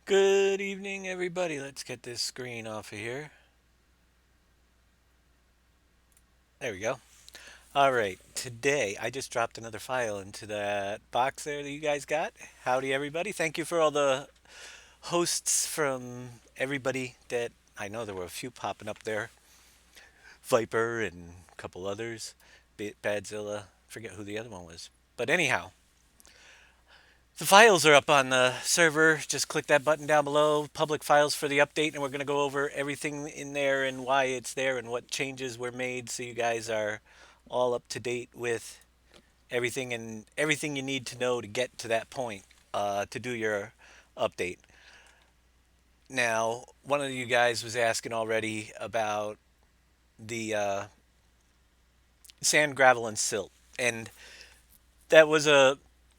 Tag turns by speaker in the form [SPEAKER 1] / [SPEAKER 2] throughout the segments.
[SPEAKER 1] Good evening, everybody. Let's get this screen off of here. There we go. All right. Today, I just dropped another file into that box there that you guys got. Howdy, everybody. Thank you for all the hosts from everybody that I know there were a few popping up there. Viper and a couple others. Badzilla. Forget who the other one was. But anyhow, the files are up on the server. Just click that button down below, public files for the update, and we're going to go over everything in there and why it's there and what changes were made so you guys are all up to date with everything and everything you need to know to get to that point to do your update. Now, one of you guys was asking already about the sand, gravel, and silt. And that was a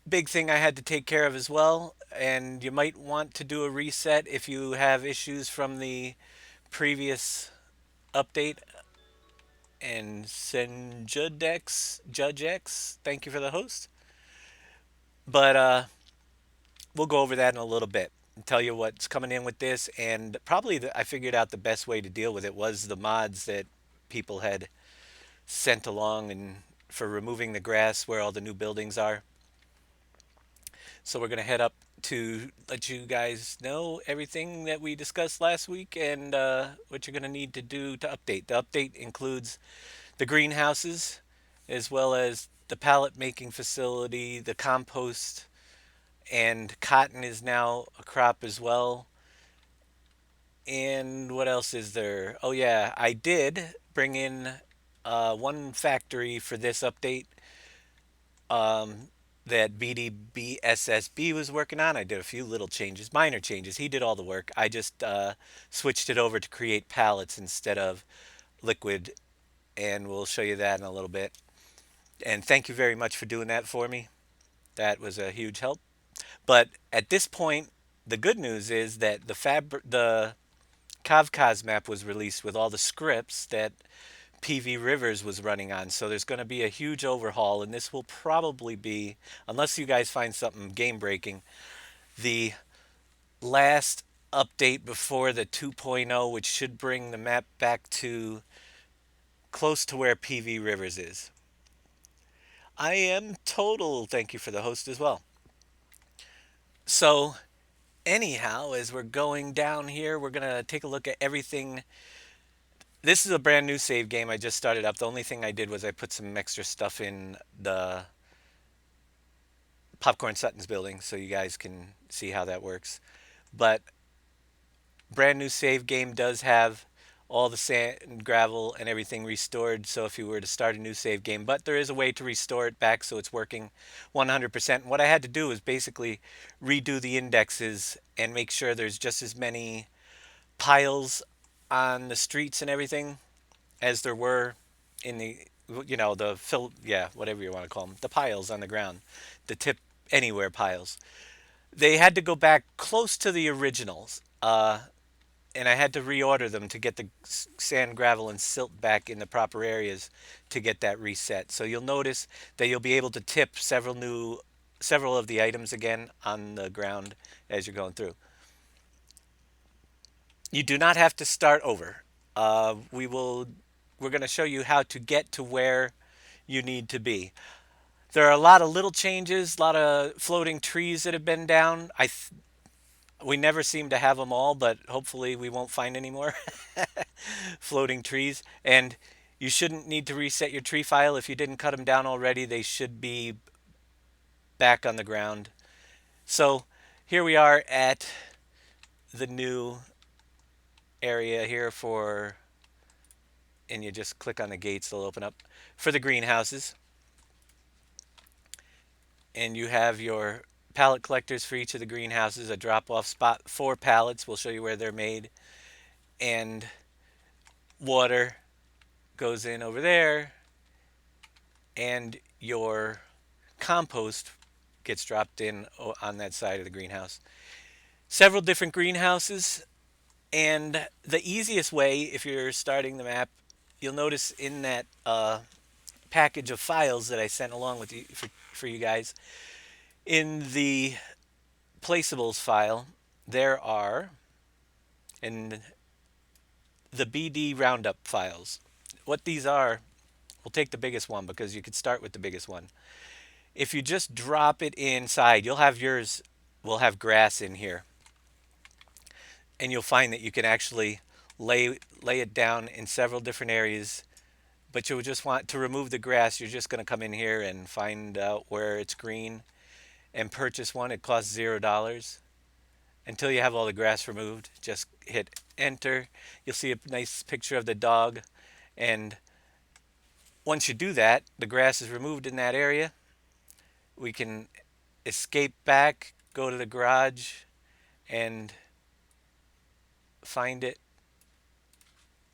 [SPEAKER 1] big thing I had to take care of as well. And you might want to do a reset if you have issues from the previous update. And Judge X, thank you for the host. But we'll go over that in a little bit and tell you what's coming in with this. And probably I figured out the best way to deal with it was the mods that people had sent along and for removing the grass where all the new buildings are. So we're going to head up to let you guys know everything that we discussed last week and what you're going to need to do to update. The update includes the greenhouses as well as the pallet making facility, the compost, and cotton is now a crop as well. And what else is there? Oh, yeah, I did bring in one factory for this update that BDBSSB was working on. I did a few little changes, minor changes. He did all the work. I just switched it over to create pallets instead of liquid, and we'll show you that in a little bit. And thank you very much for doing that for me. That was a huge help. But at this point, the good news is that the Kavkaz map was released with all the scripts that PV Rivers was running on. So there's going to be a huge overhaul, and this will probably be, unless you guys find something game breaking, the last update before the 2.0, which should bring the map back to close to where PV Rivers is. I am total. Thank you for the host as well. So, anyhow, as we're going down here, we're going to take a look at everything. This is a brand new save game I just started up. The only thing I did was I put some extra stuff in the Popcorn Sutton's building so you guys can see how that works. But brand new save game does have all the sand, gravel, and everything restored. So if you were to start a new save game, but there is a way to restore it back so it's working 100%. And what I had to do was basically redo the indexes and make sure there's just as many piles on the streets and everything as there were in the the whatever you want to call them, the piles on the ground, the tip anywhere piles. They had to go back close to the originals, and I had to reorder them to get the sand, gravel, and silt back in the proper areas to get that reset. So you'll notice that you'll be able to tip several of the items again on the ground as you're going through. You do not have to start over. We're going to show you how to get to where you need to be. There are a lot of little changes, a lot of floating trees that have been down. We never seem to have them all, but hopefully we won't find any more floating trees. And you shouldn't need to reset your tree file if you didn't cut them down already. They should be back on the ground. So here we are at the new area here and you just click on the gates, they'll open up for the greenhouses. And you have your pallet collectors for each of the greenhouses, a drop-off spot for pallets. We'll show you where they're made. And water goes in over there. And your compost gets dropped in on that side of the greenhouse. Several different greenhouses. And the easiest way, if you're starting the map, you'll notice in that package of files that I sent along with you for you guys, in the placeables file, there are in the BD roundup files. What these are, we'll take the biggest one because you could start with the biggest one. If you just drop it inside, you'll have yours, will have grass in here. And you'll find that you can actually lay it down in several different areas. But you'll just want to remove the grass. You're just going to come in here and find out where it's green and purchase one. It costs $0. Until you have all the grass removed, just hit enter. You'll see a nice picture of the dog. And once you do that, the grass is removed in that area. We can escape back, go to the garage, and find it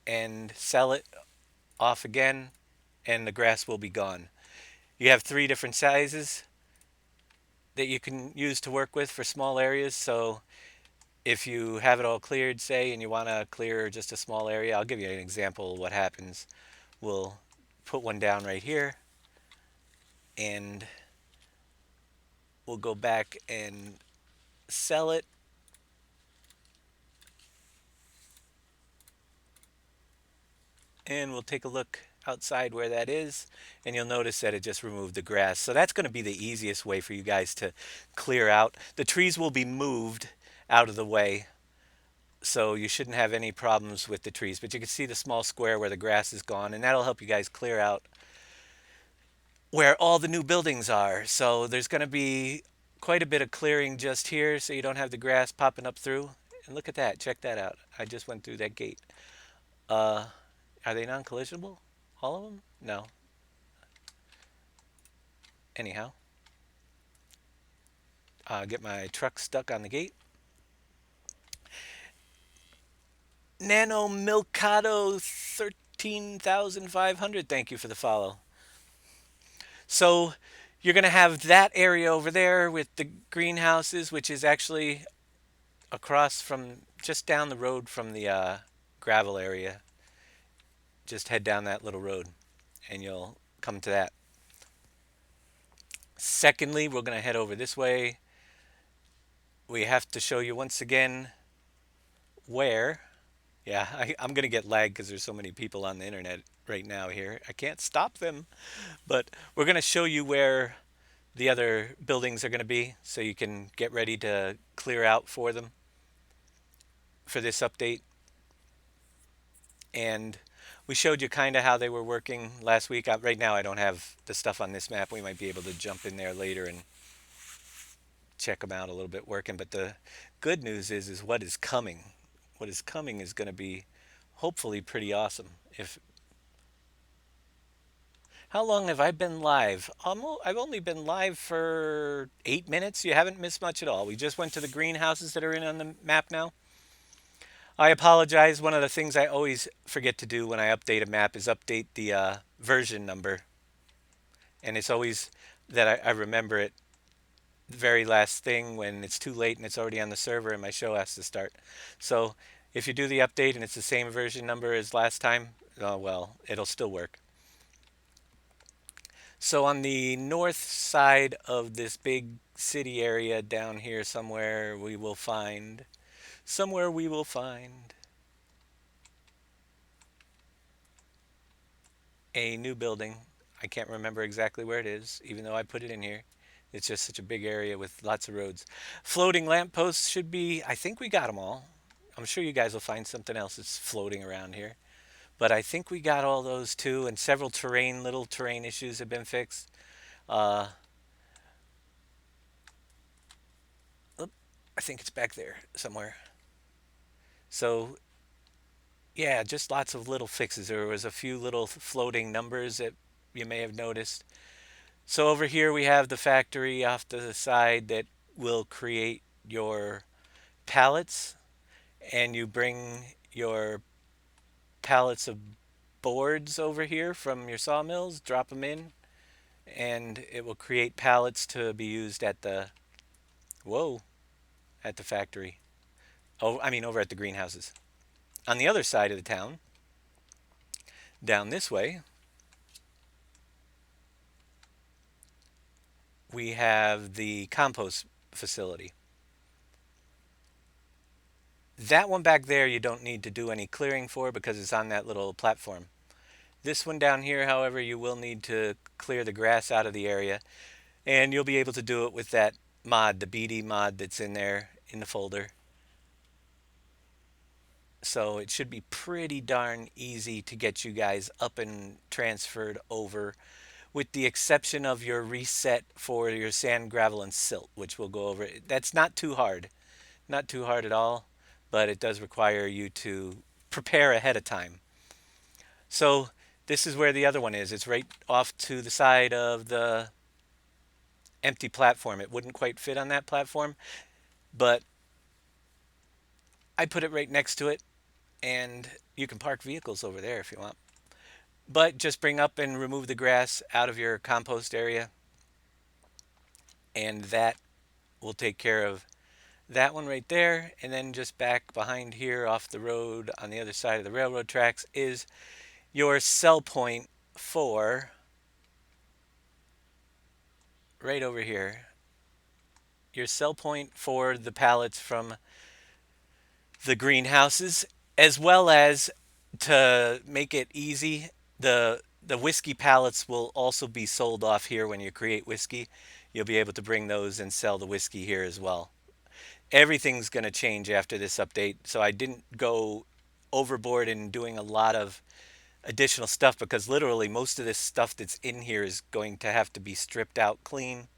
[SPEAKER 1] and sell it off again, and the grass will be gone. You have three different sizes that you can use to work with for small areas. So if you have it all cleared, say, and you want to clear just a small area, I'll give you an example of what happens. We'll put one down right here, and we'll go back and sell it. And we'll take a look outside where that is, and you'll notice that it just removed the grass. So that's going to be the easiest way for you guys to clear out. The trees will be moved out of the way, so you shouldn't have any problems with the trees. But you can see the small square where the grass is gone, and that'll help you guys clear out where all the new buildings are. So there's going to be quite a bit of clearing just here, so you don't have the grass popping up through. And look at that, check that out. I just went through that gate. uh are they non-collisionable, all of them? No. Anyhow, get my truck stuck on the gate. Nano Milcado 13,500. Thank you for the follow. So you're going to have that area over there with the greenhouses, which is actually across from just down the road from the gravel area. Just head down that little road and you'll come to that. Secondly, we're going to head over this way. We have to show you once again where. Yeah, I'm going to get lag because there's so many people on the internet right now here. I can't stop them. But we're going to show you where the other buildings are going to be so you can get ready to clear out for them for this update. And we showed you kind of how they were working last week. Right now I don't have the stuff on this map. We might be able to jump in there later and check them out a little bit working. But the good news is what is coming. What is coming is going to be hopefully pretty awesome. If How long have I been live? I've only been live for 8 minutes. You haven't missed much at all. We just went to the greenhouses that are in on the map now. I apologize. One of the things I always forget to do when I update a map is update the version number. And it's always that I remember it the very last thing when it's too late and it's already on the server and my show has to start. So if you do the update and it's the same version number as last time, oh well, it'll still work. So on the north side of this big city area down here somewhere we will find a new building. I can't remember exactly where it is, even though I put it in here. It's just such a big area with lots of roads. Floating lampposts should be, I think we got them all. I'm sure you guys will find something else that's floating around here. But I think we got all those too, and several little terrain issues have been fixed. Uh, I think it's back there somewhere. So yeah, just lots of little fixes. There was a few little floating numbers that you may have noticed. So over here we have the factory off to the side that will create your pallets, and you bring your pallets of boards over here from your sawmills, drop them in, and it will create pallets to be used at the whoa, at the factory. Oh, I mean over at the greenhouses. On the other side of the town, down this way, we have the compost facility. That one back there you don't need to do any clearing for because it's on that little platform. This one down here, however, you will need to clear the grass out of the area, and you'll be able to do it with that mod, the BD mod that's in there in the folder. So it should be pretty darn easy to get you guys up and transferred over, with the exception of your reset for your sand, gravel, and silt, which we'll go over. That's not too hard, not too hard at all, but it does require you to prepare ahead of time. So this is where the other one is. It's right off to the side of the empty platform. It wouldn't quite fit on that platform, but I put it right next to it, and you can park vehicles over there if you want. But just bring up and remove the grass out of your compost area, and that will take care of that one right there. And then just back behind here off the road on the other side of the railroad tracks is your sell point for right over here. Your sell point for the pallets from the greenhouses, as well as, to make it easy, the whiskey pallets will also be sold off here when you create whiskey. You'll be able to bring those and sell the whiskey here as well. Everything's going to change after this update, so I didn't go overboard in doing a lot of additional stuff because literally most of this stuff that's in here is going to have to be stripped out clean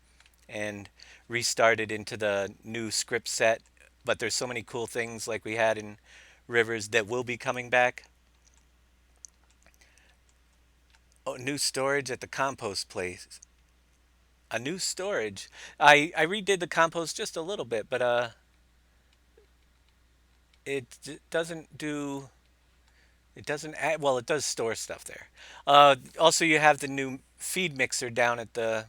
[SPEAKER 1] and restarted into the new script set. But there's so many cool things like we had in Rivers that will be coming back. Oh, new storage at the compost place. A new storage. I redid the compost just a little bit, but doesn't do. It doesn't add. Well, it does store stuff there. Also, you have the new feed mixer down at the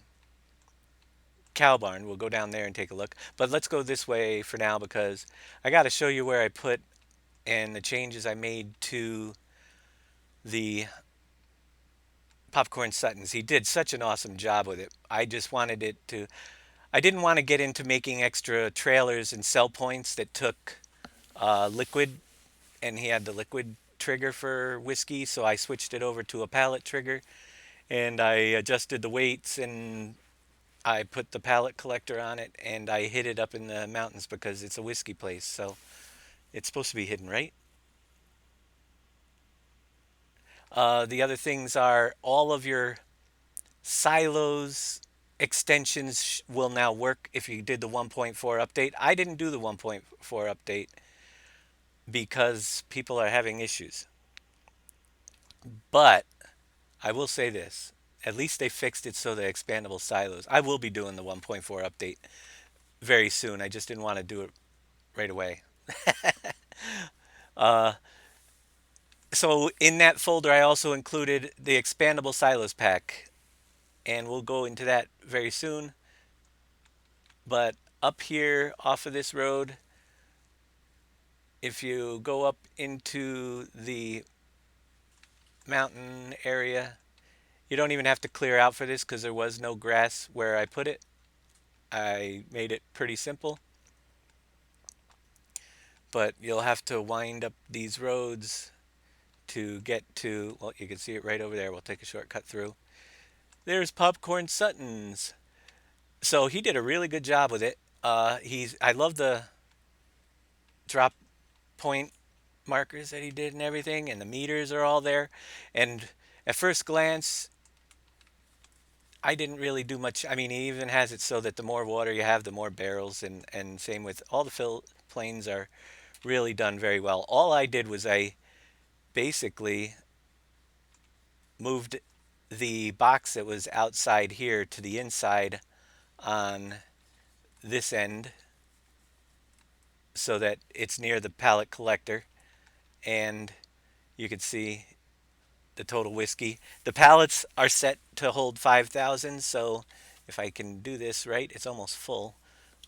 [SPEAKER 1] cow barn. We'll go down there and take a look. But let's go this way for now because I got to show you where I put and the changes I made to the popcorn Suttons. He did such an awesome job with it. I just wanted it to. I didn't want to get into making extra trailers and sell points that took liquid, and he had the liquid trigger for whiskey, so I switched it over to a pallet trigger, and I adjusted the weights, and I put the pallet collector on it, and I hid it up in the mountains because it's a whiskey place, so it's supposed to be hidden, right? The other things are all of your silos extensions will now work if you did the 1.4 update. I didn't do the 1.4 update because people are having issues. But I will say this. At least they fixed it so the expandable silos. I will be doing the 1.4 update very soon. I just didn't want to do it right away. Uh, so in that folder, I also included the expandable silos pack, and we'll go into that very soon. But up here off of this road, if you go up into the mountain area, you don't even have to clear out for this because there was no grass where I put it. I made it pretty simple, but you'll have to wind up these roads to get to, well, you can see it right over there. We'll take a shortcut through. There's Popcorn Sutton's. So he did a really good job with it. I love the drop point markers that he did and everything, and the meters are all there. And at first glance, I didn't really do much. I mean, he even has it so that the more water you have, the more barrels, and same with all the fill planes are really done very well. All I did was I basically moved the box that was outside here to the inside on this end so that it's near the pallet collector, and you can see the total whiskey. The pallets are set to hold 5,000, so if I can do this right, it's almost full.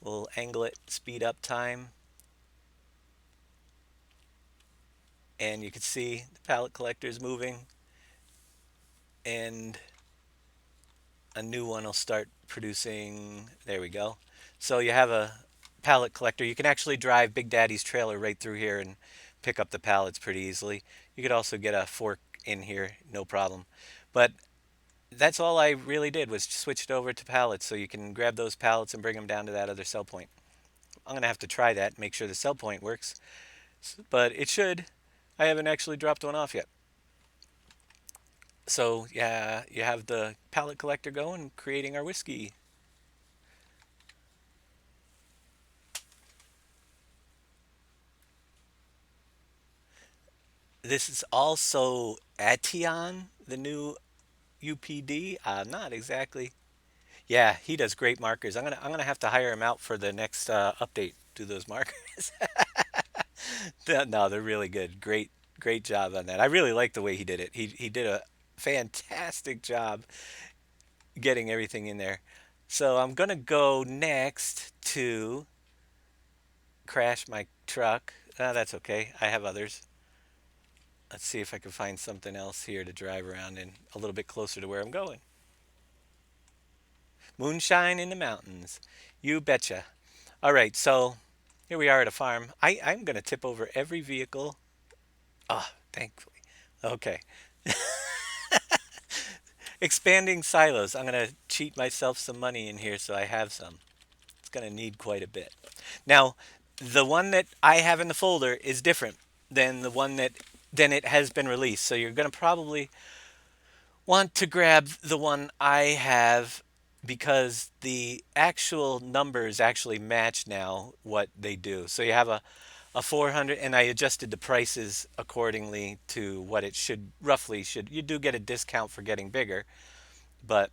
[SPEAKER 1] We'll angle it, speed up time, and you can see the pallet collector is moving, and a new one will start producing. There we go. So you have a pallet collector. You can actually drive Big Daddy's trailer right through here and pick up the pallets pretty easily. You could also get a fork in here, no problem. But that's all I really did was switch it over to pallets so you can grab those pallets and bring them down to that other sell point. I'm going to have to try that, make sure the sell point works, but it should. I haven't actually dropped one off yet. So, yeah, you have the pallet collector going, creating our whiskey. This is also Ation, the new UPD. Not exactly. Yeah, he does great markers. I'm gonna have to hire him out for the next update. Do those markers? No, they're really good. Great job on that. I really like the way he did it. He did a fantastic job getting everything in there. So I'm gonna go next to crash my truck. That's okay. I have others. Let's see if I can find something else here to drive around in a little bit closer to where I'm going. Moonshine in the mountains. You betcha. All right, so here we are at a farm. I'm going to tip over every vehicle. Ah, thankfully. Okay. Expanding silos. I'm going to cheat myself some money in here so I have some. It's going to need quite a bit. Now, the one that I have in the folder is different than the one that then it has been released. So you're going to probably want to grab the one I have because the actual numbers actually match now what they do. So you have a 400, and I adjusted the prices accordingly to what it should roughly should. You do get a discount for getting bigger, but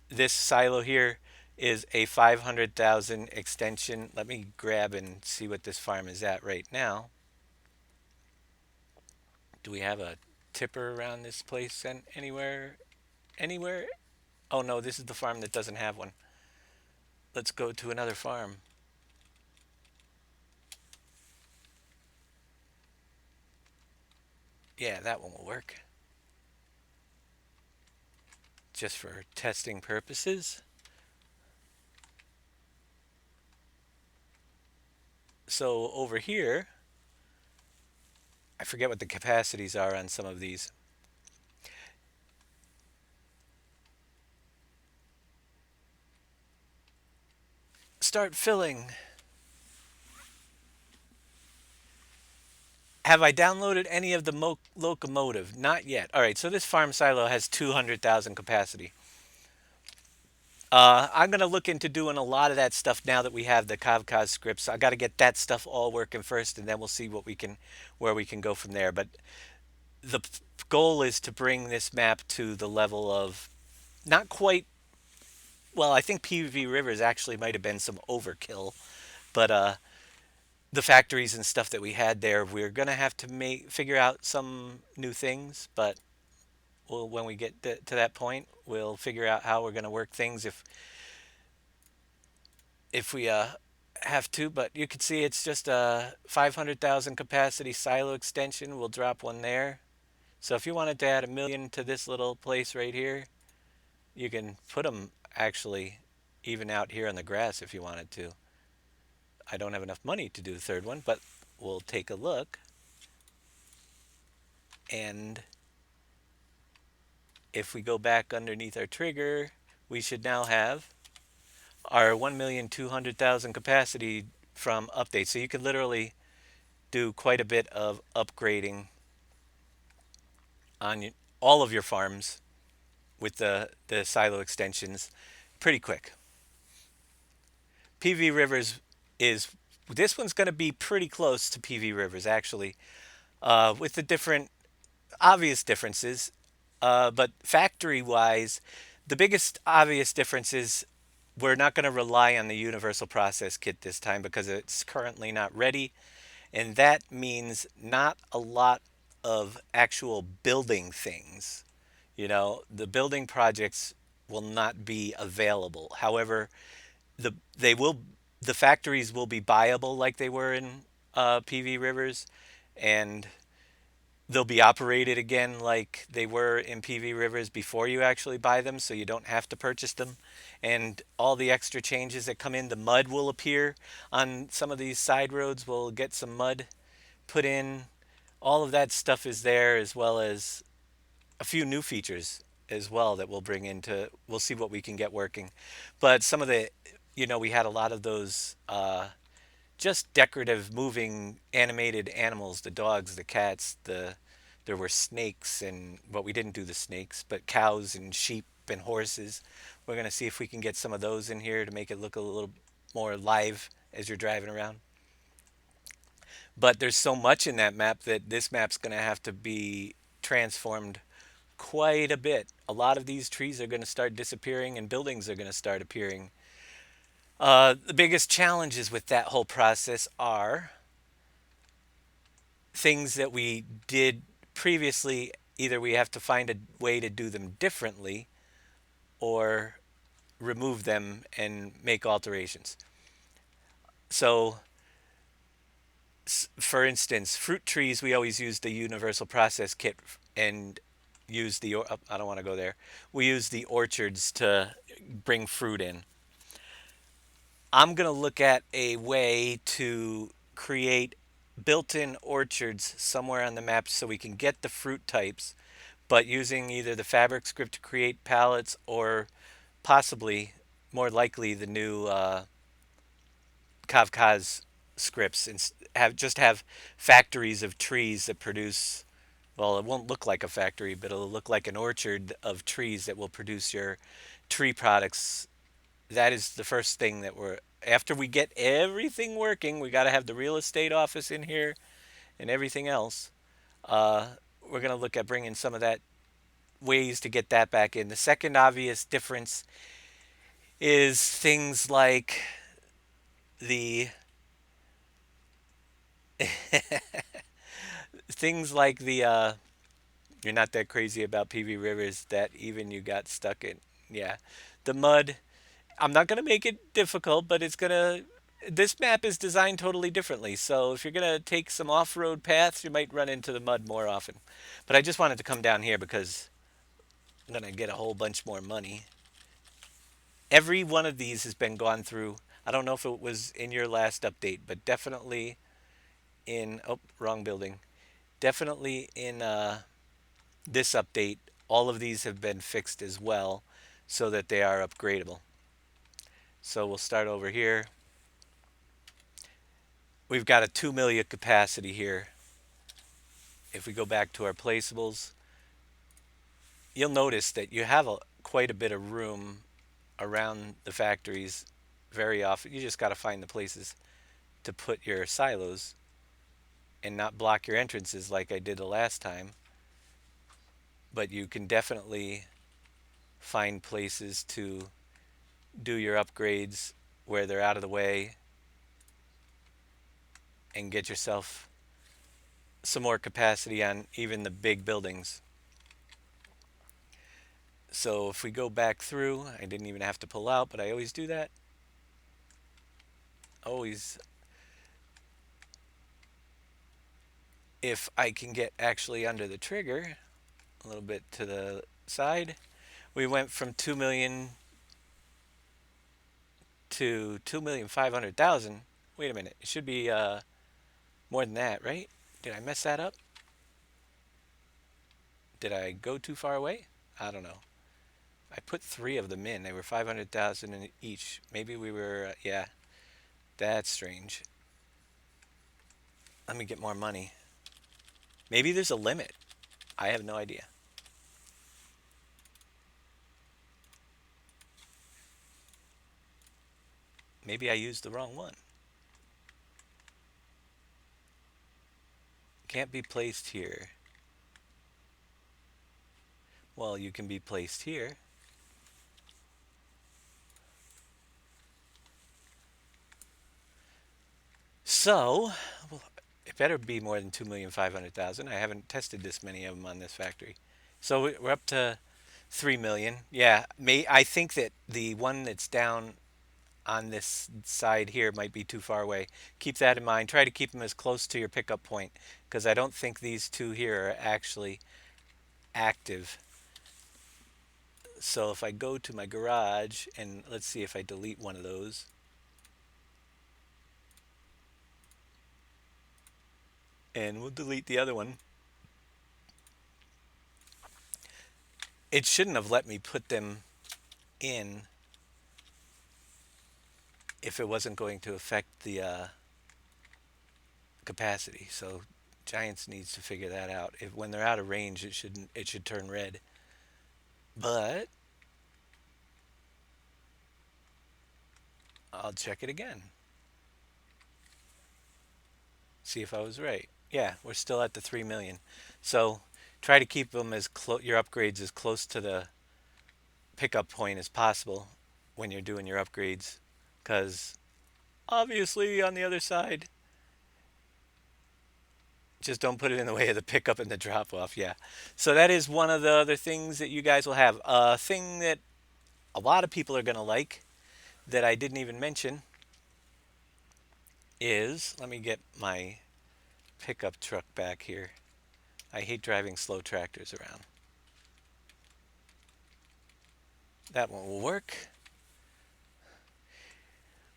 [SPEAKER 1] this silo here is a 500,000 extension. Let me grab and see what this farm is at right now. Do we have a tipper around this place and anywhere? Anywhere? Oh no, this is the farm that doesn't have one. Let's go to another farm. Yeah, that one will work. Just for testing purposes. So over here, I forget what the capacities are on some of these. Start filling. Have I downloaded any of the locomotive? Not yet. All right, so this farm silo has 200,000 capacity. I'm going to look into doing a lot of that stuff now that we have the Kavkaz scripts. I got to get that stuff all working first, and then we'll see what we can, where we can go from there. But the goal is to bring this map to the level of not quite. Well, I think PV Rivers actually might have been some overkill, but the factories and stuff that we had there, we're gonna have to figure out some new things. But when we get to that point, we'll figure out how we're gonna work things if we have to. But you can see it's just a 500,000 capacity silo extension. We'll drop one there. So if you wanted to add 1 million to this little place right here, you can put them actually even out here on the grass if you wanted to. I don't have enough money to do the third one, but we'll take a look. And if we go back underneath our trigger, we should now have our 1,200,000 capacity from updates. So you could literally do quite a bit of upgrading on all of your farms with the silo extensions pretty quick. PV Rivers is this one's going to be pretty close to PV Rivers actually, with the different obvious differences. But factory wise, the biggest obvious difference is we're not going to rely on the universal process kit this time because it's currently not ready. And that means not a lot of actual building things. The building projects will not be available. However, they will the factories will be buyable like they were in PV Rivers, and They'll be operated again like they were in PV Rivers before you actually buy them, so you don't have to purchase them. And all the extra changes that come in, the mud will appear on some of these side roads. We'll get some mud put in. All of that stuff is there, as well as a few new features as well that we'll bring into. We'll see what we can get working. But some of the, we had a lot of those just decorative moving animated animals, the dogs, the cats, there were snakes, and well, we didn't do the snakes, but cows and sheep and horses. We're going to see if we can get some of those in here to make it look a little more live as you're driving around. But there's so much in that map that this map's going to have to be transformed quite a bit. A lot of these trees are going to start disappearing and buildings are going to start appearing. The biggest challenges with that whole process are things that we did previously. Either we have to find a way to do them differently or remove them and make alterations. So, for instance, fruit trees, we always use the universal process kit and use the, I don't want to go there. We use the orchards to bring fruit in. I'm going to look at a way to create built in orchards somewhere on the map so we can get the fruit types, but using either the fabric script to create pallets or possibly, more likely, the new Kavkaz scripts and have factories of trees that produce. Well, it won't look like a factory, but it'll look like an orchard of trees that will produce your tree products. That is the first thing that we're after we get everything working. We got to have the real estate office in here and everything else. Uh, we're going to look at bringing some of that ways to get that back in. The second obvious difference is the things like the you're not that crazy about PV rivers that even you got stuck in. Yeah, the mud. I'm not gonna make it difficult, but it's gonna. This map is designed totally differently, so if you're gonna take some off-road paths, you might run into the mud more often. But I just wanted to come down here because I'm gonna get a whole bunch more money. Every one of these has been gone through. I don't know if it was in your last update, but definitely in, oh, wrong building. Definitely in this update, all of these have been fixed as well so that they are upgradable. So we'll start over here. We've got a 2 million capacity here. If we go back to our placeables, you'll notice that you have quite a bit of room around the factories very often. You just got to find the places to put your silos and not block your entrances like I did the last time. But you can definitely find places to do your upgrades where they're out of the way and get yourself some more capacity on even the big buildings. So if we go back through, I didn't even have to pull out, but I always do that. Always. If I can get actually under the trigger a little bit to the side, we went from 2 million to 2,500,000. Wait a minute. It should be more than that, right? Did I mess that up? Did I go too far away? I don't know. I put three of them in. They were 500,000 in each. Maybe we were, yeah, that's strange. Let me get more money. Maybe there's a limit. I have no idea. Maybe I used the wrong one. Can't be placed here. Well, you can be placed here. So, well, it better be more than 2,500,000. I haven't tested this many of them on this factory. So we're up to 3 million. Yeah, I think that the one that's down on this side here might be too far away. Keep that in mind. Try to keep them as close to your pickup point because I don't think these two here are actually active. So if I go to my garage and let's see if I delete one of those. And we'll delete the other one. It shouldn't have let me put them in if it wasn't going to affect the capacity. So Giants needs to figure that out. If when they're out of range, it should turn red. But I'll check it again. See if I was right. Yeah, we're still at the 3 million. So try to keep them as your upgrades as close to the pickup point as possible when you're doing your upgrades cuz obviously on the other side just don't put it in the way of the pickup and the drop off. Yeah. So that is one of the other things that you guys will have. A thing that a lot of people are going to like that I didn't even mention is let me get my pickup truck back here. I hate driving slow tractors around. That one will work.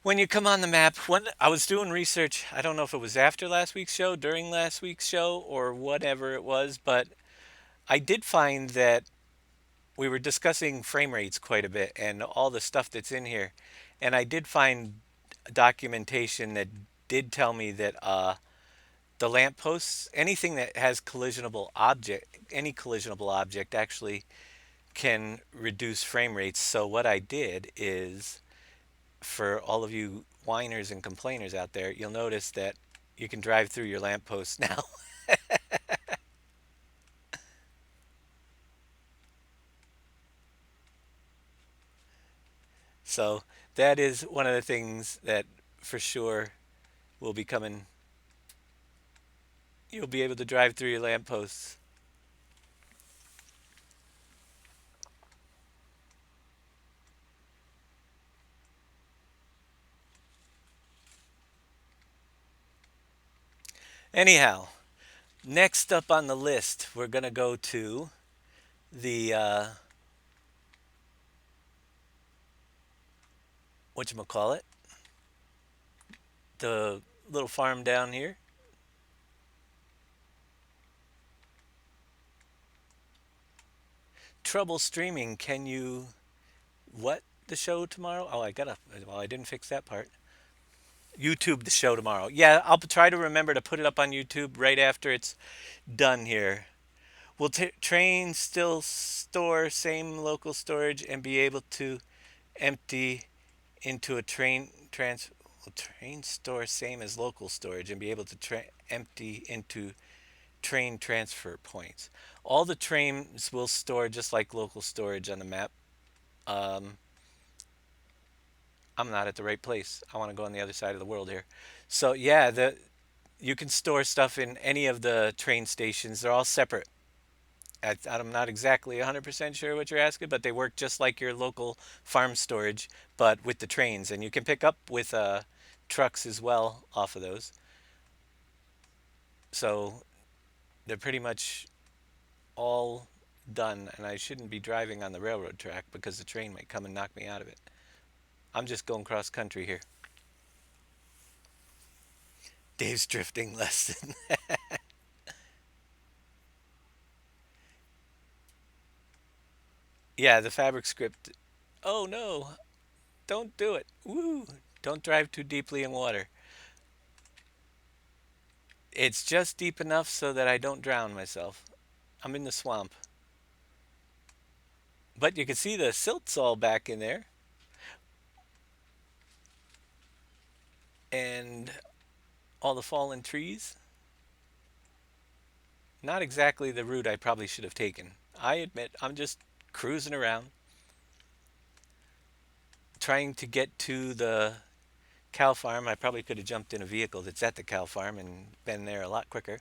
[SPEAKER 1] When you come on the map, when I was doing research, I don't know if it was after last week's show, during last week's show, or whatever it was, but I did find that we were discussing frame rates quite a bit and all the stuff that's in here. And I did find documentation that did tell me that the lampposts, anything that has collisionable object, any collisionable object actually can reduce frame rates. So what I did is, for all of you whiners and complainers out there, you'll notice that you can drive through your lampposts now. So that is one of the things that for sure will be coming. You'll be able to drive through your lampposts. Anyhow, next up on the list, we're going to go to the, whatchamacallit, the little farm down here. Trouble streaming. Can you, what, the show tomorrow? Oh, well, I didn't fix that part. YouTube the show tomorrow. Yeah, I'll try to remember to put it up on YouTube right after it's done here. Will train still store same local storage and be able to empty into a will train store same as local storage and be able to empty into train transfer points. All the trains will store just like local storage on the map. Um, I'm not at the right place. I want to go on the other side of the world here. So yeah, you can store stuff in any of the train stations. They're all separate. I'm not exactly 100% sure what you're asking, but they work just like your local farm storage, but with the trains. And you can pick up with trucks as well off of those. So they're pretty much all done. And I shouldn't be driving on the railroad track because the train might come and knock me out of it. I'm just going cross country here. Dave's drifting lesson. Yeah, the fabric script. Oh no, don't do it. Woo! Don't drive too deeply in water. It's just deep enough so that I don't drown myself. I'm in the swamp. But you can see the silt's all back in there. And all the fallen trees. Not exactly the route I probably should have taken. I admit, I'm just cruising around, trying to get to the cow farm. I probably could have jumped in a vehicle that's at the cow farm and been there a lot quicker.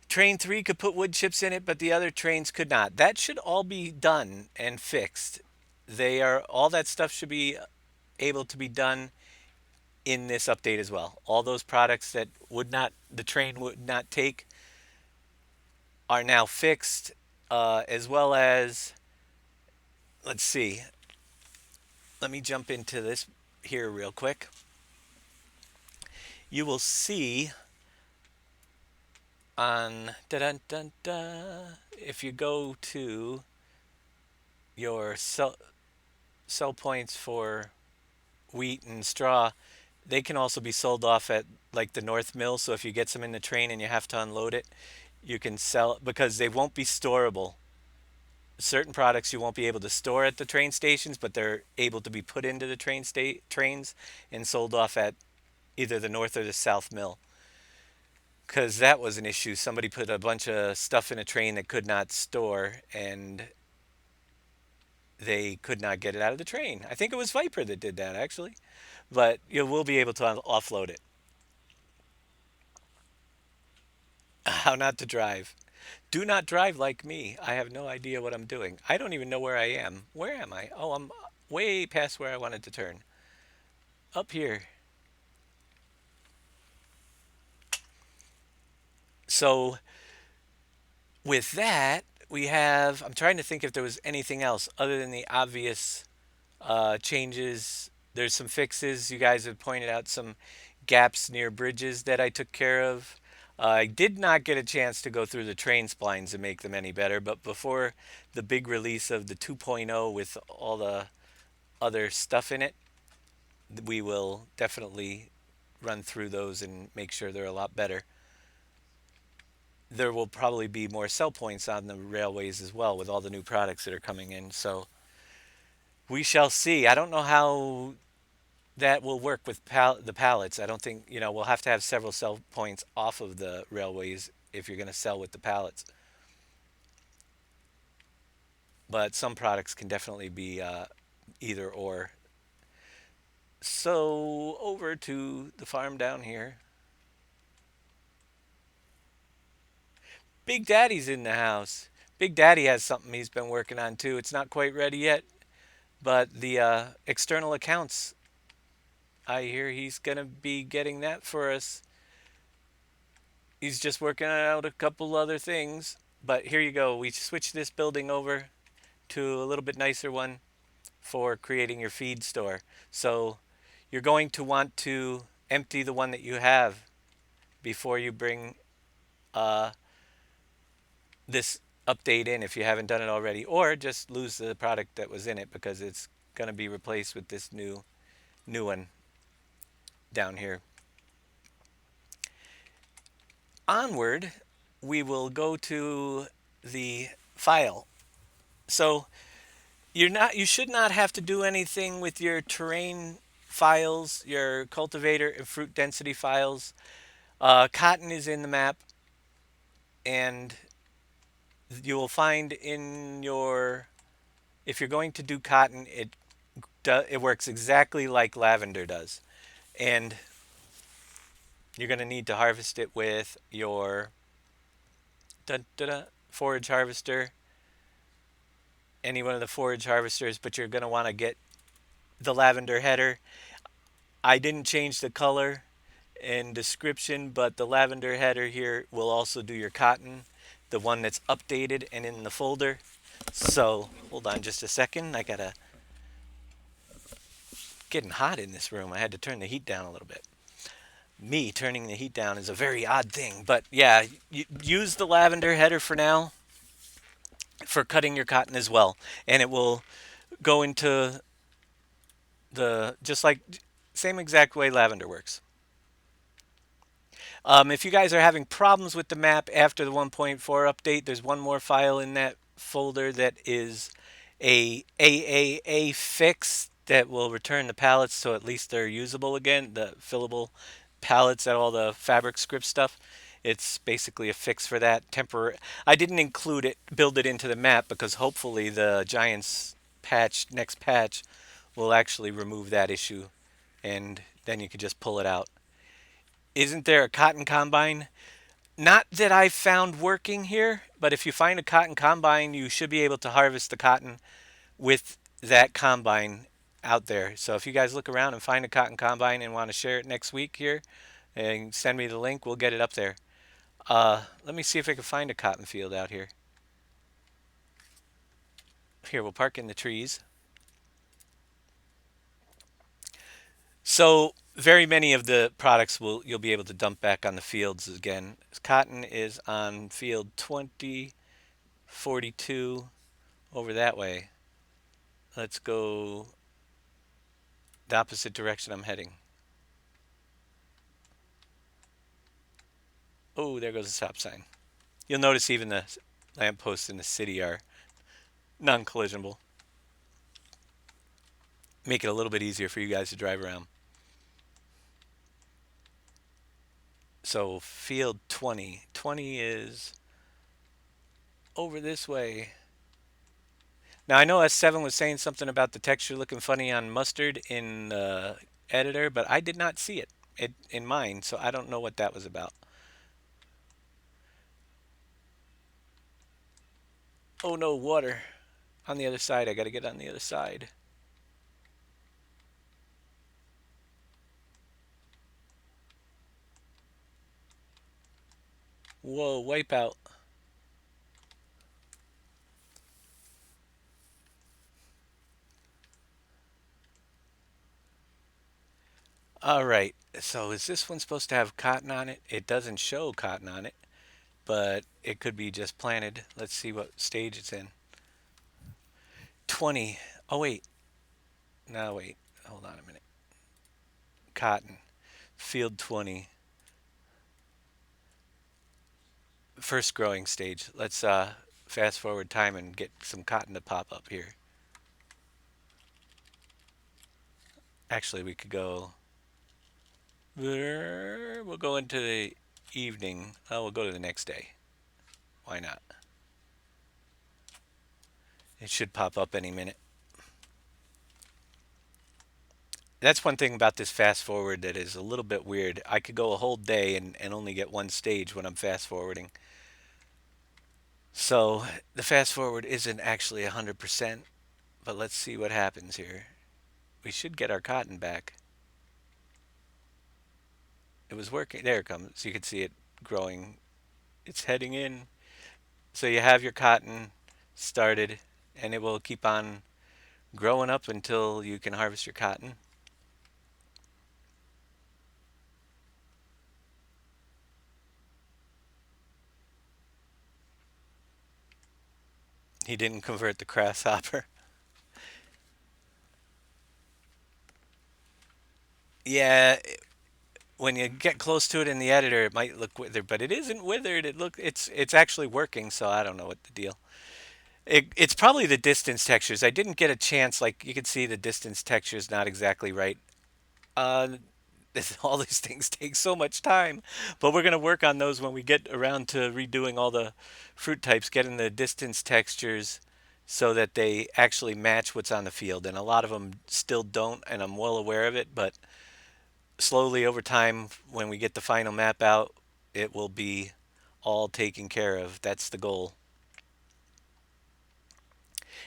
[SPEAKER 1] Train 3 could put wood chips in it, but the other trains could not. That should all be done and fixed. they are all that stuff should be able to be done in this update as well. All those products that would not the train would not take are now fixed, as well as, let's see, let me jump into this here real quick. You will see on dun dun dun, if you go to your sell points for wheat and straw, they can also be sold off at like the North Mill. So if you get some in the train and you have to unload it, you can sell it because they won't be storable. Certain products you won't be able to store at the train stations, but they're able to be put into the trains and sold off at either the North or the South Mill. Because that was an issue. Somebody put a bunch of stuff in a train that could not store, and they could not get it out of the train. I think it was Viper that did that, actually. But you will be able to offload it. How not to drive. Do not drive like me. I have no idea what I'm doing. I don't even know where I am. Where am I? Oh, I'm way past where I wanted to turn. Up here. So, with that, we have. I'm trying to think if there was anything else other than the obvious changes. There's some fixes. You guys have pointed out some gaps near bridges that I took care of. I did not get a chance to go through the train splines and make them any better, but before the big release of the 2.0 with all the other stuff in it, we will definitely run through those and make sure they're a lot better. There will probably be more sell points on the railways as well with all the new products that are coming in. So we shall see. I don't know how that will work with the pallets. I don't think, we'll have to have several sell points off of the railways if you're going to sell with the pallets. But some products can definitely be either or. So over to the farm down here. Big Daddy's in the house. Big Daddy has something he's been working on too. It's not quite ready yet, but the external accounts, I hear he's going to be getting that for us. He's just working out a couple other things. But here you go. We switched this building over to a little bit nicer one for creating your feed store. So you're going to want to empty the one that you have before you bring uh, this update in if you haven't done it already, or just lose the product that was in it because it's going to be replaced with this new one down here. Onward, we will go to the file. So you should not have to do anything with your terrain files, your cultivator and fruit density files. Cotton is in the map, and you will find in your, if you're going to do cotton, it works exactly like lavender does, and you're going to need to harvest it with your forage harvester, any one of the forage harvesters, but you're going to want to get the lavender header. I didn't change the color and description, but the lavender header here will also do your cotton, the one that's updated and in the folder. So hold on just a second. I gotta, getting hot in this room. I had to turn the heat down a little bit. Me turning the heat down is a very odd thing, but yeah, use the lavender header for now for cutting your cotton as well, and it will go into the, just like, same exact way lavender works. If you guys are having problems with the map after the 1.4 update, there's one more file in that folder that is a AAA fix that will return the pallets so at least they're usable again, the fillable pallets and all the fabric script stuff. It's basically a fix for that temporary. I didn't include it, build it into the map because hopefully the Giants patch, next patch, will actually remove that issue and then you could just pull it out. Isn't there a cotton combine? Not that I've found working here, but if you find a cotton combine, you should be able to harvest the cotton with that combine out there. So if you guys look around and find a cotton combine and want to share it next week here and send me the link, we'll get it up there. Let me see if I can find a cotton field out here. Here, we'll park in the trees. So very many of the products will you'll be able to dump back on the fields again. Cotton is on field 2042 over that way. Let's go the opposite direction I'm heading. Oh, there goes the stop sign. You'll notice even the lampposts in the city are non-collisionable. Make it a little bit easier for you guys to drive around. So field 20. 20 is over this way. Now I know S7 was saying something about the texture looking funny on mustard in the editor, but I did not see it in mine, so I don't know what that was about. Oh no, water on the other side. I got to get on the other side. Whoa, wipeout. All right. So is this one supposed to have cotton on it? It doesn't show cotton on it, but it could be just planted. Let's see what stage it's in. 20. Oh wait. No, wait. Hold on a minute. Cotton. Field 20. First growing stage. Let's fast forward time and get some cotton to pop up here. Actually, we could go. We'll go into the evening. Oh, we'll go to the next day. Why not? It should pop up any minute. That's one thing about this fast forward that is a little bit weird. I could go a whole day and only get one stage when I'm fast forwarding. So the fast forward isn't actually 100%, but let's see what happens here. We should get our cotton back. It was working. There it comes. You can see it growing. It's heading in. So you have your cotton started, and it will keep on growing up until you can harvest your cotton. He didn't convert the grasshopper. Yeah, when you get close to it in the editor, it might look withered, but it isn't withered. It's actually working. So I don't know what the deal. It's probably the distance textures. I didn't get a chance. Like you can see, the distance texture is not exactly right. Uh, all these things take so much time, but we're gonna work on those when we get around to redoing all the fruit types, getting the distance textures so that they actually match what's on the field. And a lot of them still don't, and I'm well aware of it. But slowly over time, when we get the final map out, it will be all taken care of. That's the goal.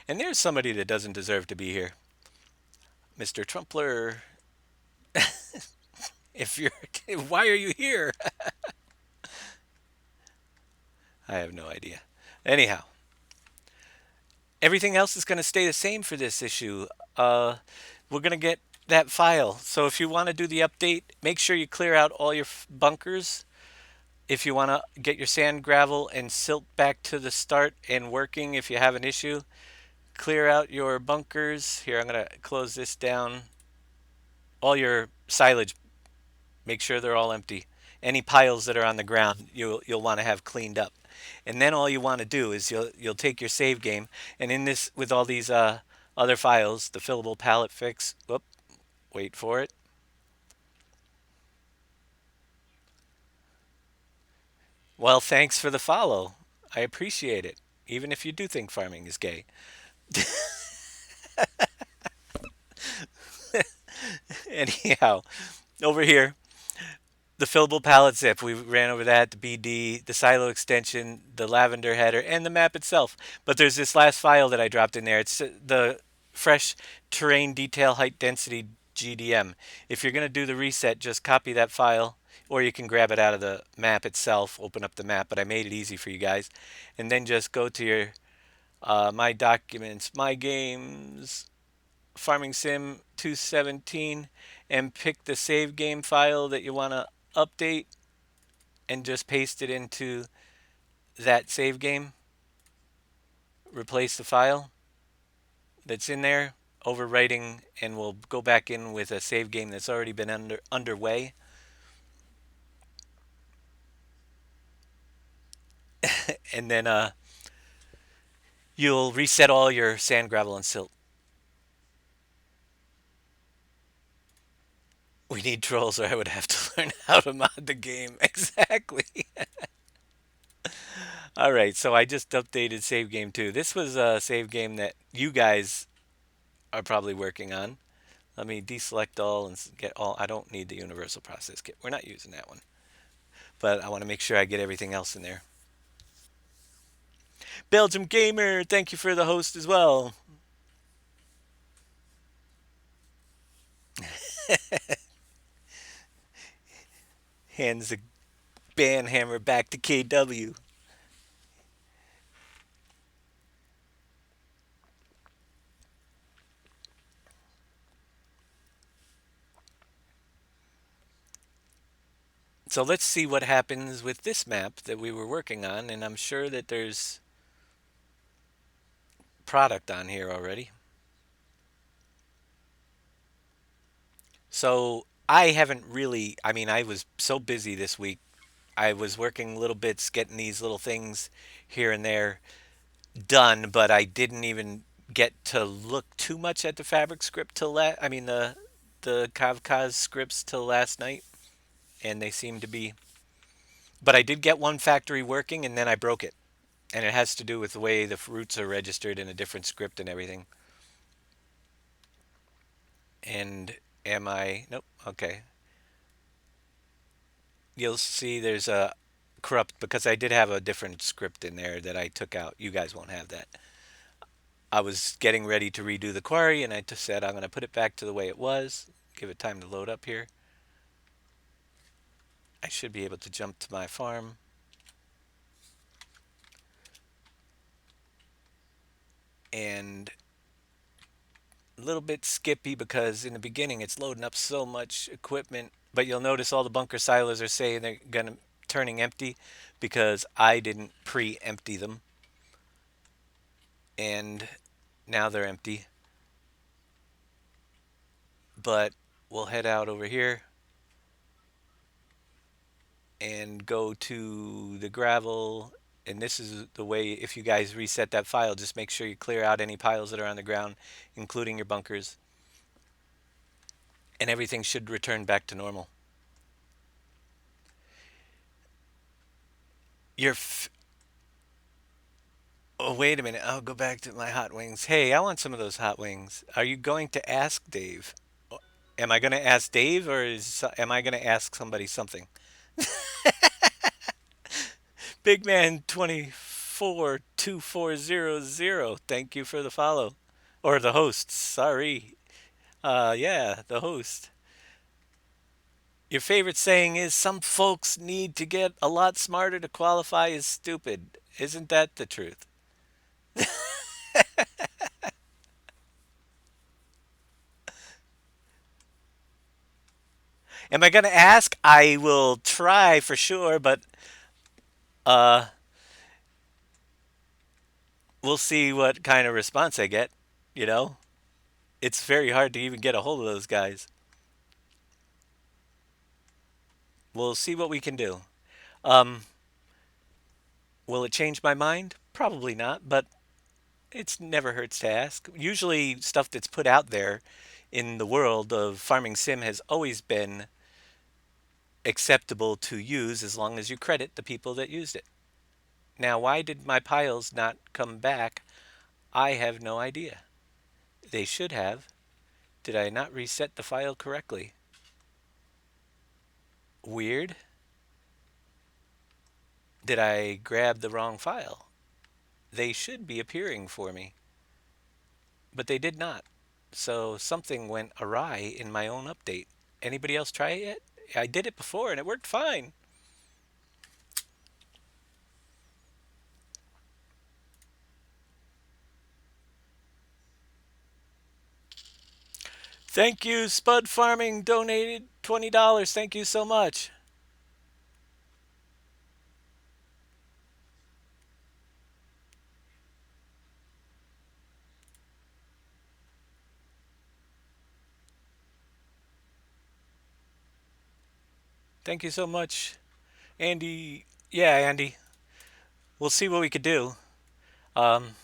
[SPEAKER 1] And there's somebody that doesn't deserve to be here, Mr. Trumpler. If you're, why are you here? I have no idea. Anyhow, everything else is going to stay the same for this issue. We're going to get that file. So if you want to do the update, make sure you clear out all your bunkers. If you want to get your sand, gravel, and silt back to the start and working if you have an issue, clear out your bunkers. Here, I'm going to close this down. All your silage, make sure they're all empty. Any piles that are on the ground, you'll want to have cleaned up. And then all you want to do is you'll take your save game, and in this with all these other files, the fillable pallet fix. Whoop, wait for it. Well, thanks for the follow. I appreciate it, even if you do think farming is gay. Anyhow, over here, the fillable pallet zip. We ran over that, the BD, the silo extension, the lavender header, and the map itself. But there's this last file that I dropped in there. It's the fresh terrain detail height density GDM. If you're going to do the reset, just copy that file, or you can grab it out of the map itself, open up the map, but I made it easy for you guys. And then just go to your My Documents, My Games, Farming Sim 217, and pick the save game file that you want to update and just paste it into that save game. Replace the file that's in there, overwriting, and we'll go back in with a save game that's already been underway. And then you'll reset all your sand, gravel, and silt. We need trolls, or I would have to learn how to mod the game. Exactly. All right, so I just updated save game 2. This was a save game that you guys are probably working on. Let me deselect all and get all. I don't need the universal process kit. We're not using that one. But I want to make sure I get everything else in there. Belgium Gamer, thank you for the host as well. Hands the band hammer back to KW. So let's see what happens with this map that we were working on, and I'm sure that there's product on here already. So I haven't really, I mean, I was so busy this week. I was working little bits, getting these little things here and there done, but I didn't even get to look too much at the fabric script till I mean the Kavkaz scripts till last night, and they seem to be. But I did get one factory working, and then I broke it, and it has to do with the way the fruits are registered in a different script and everything. And am I? Nope. Okay. You'll see there's a corrupt because I did have a different script in there that I took out. You guys won't have that. I was getting ready to redo the quarry, and I just said I'm going to put it back to the way it was. Give it time to load up here. I should be able to jump to my farm. And a little bit skippy because in the beginning it's loading up so much equipment. But you'll notice all the bunker silos are saying they're going to turning empty because I didn't pre-empty them. And now they're empty. But we'll head out over here and go to the gravel. And this is the way, if you guys reset that file, just make sure you clear out any piles that are on the ground, including your bunkers. And everything should return back to normal. Your Oh, wait a minute. I'll go back to my hot wings. Hey, I want some of those hot wings. Are you going to ask Dave? Am I going to ask Dave, or am I going to ask somebody something? Big Man 242400. Thank you for the follow. Or the host. Sorry. Yeah, the host. Your favorite saying is some folks need to get a lot smarter to qualify as stupid. Isn't that the truth? Am I going to ask? I will try for sure, but uh, we'll see what kind of response I get. You know, it's very hard to even get a hold of those guys. We'll see what we can do. Um, will it change my mind? Probably not, but it's never hurts to ask. Usually, stuff that's put out there in the world of farming sim has always been acceptable to use as long as you credit the people that used it. Now, why did my piles not come back? I have no idea. They should have. Did I not reset the file correctly? Weird. Did I grab the wrong file? They should be appearing for me. but they did not. So something went awry in my own update. Anybody else try it yet? I did it before and it worked fine. Thank you, Spud Farming donated $20. Thank you so much. Thank you so much, Andy. Yeah, Andy. We'll see what we could do. Um,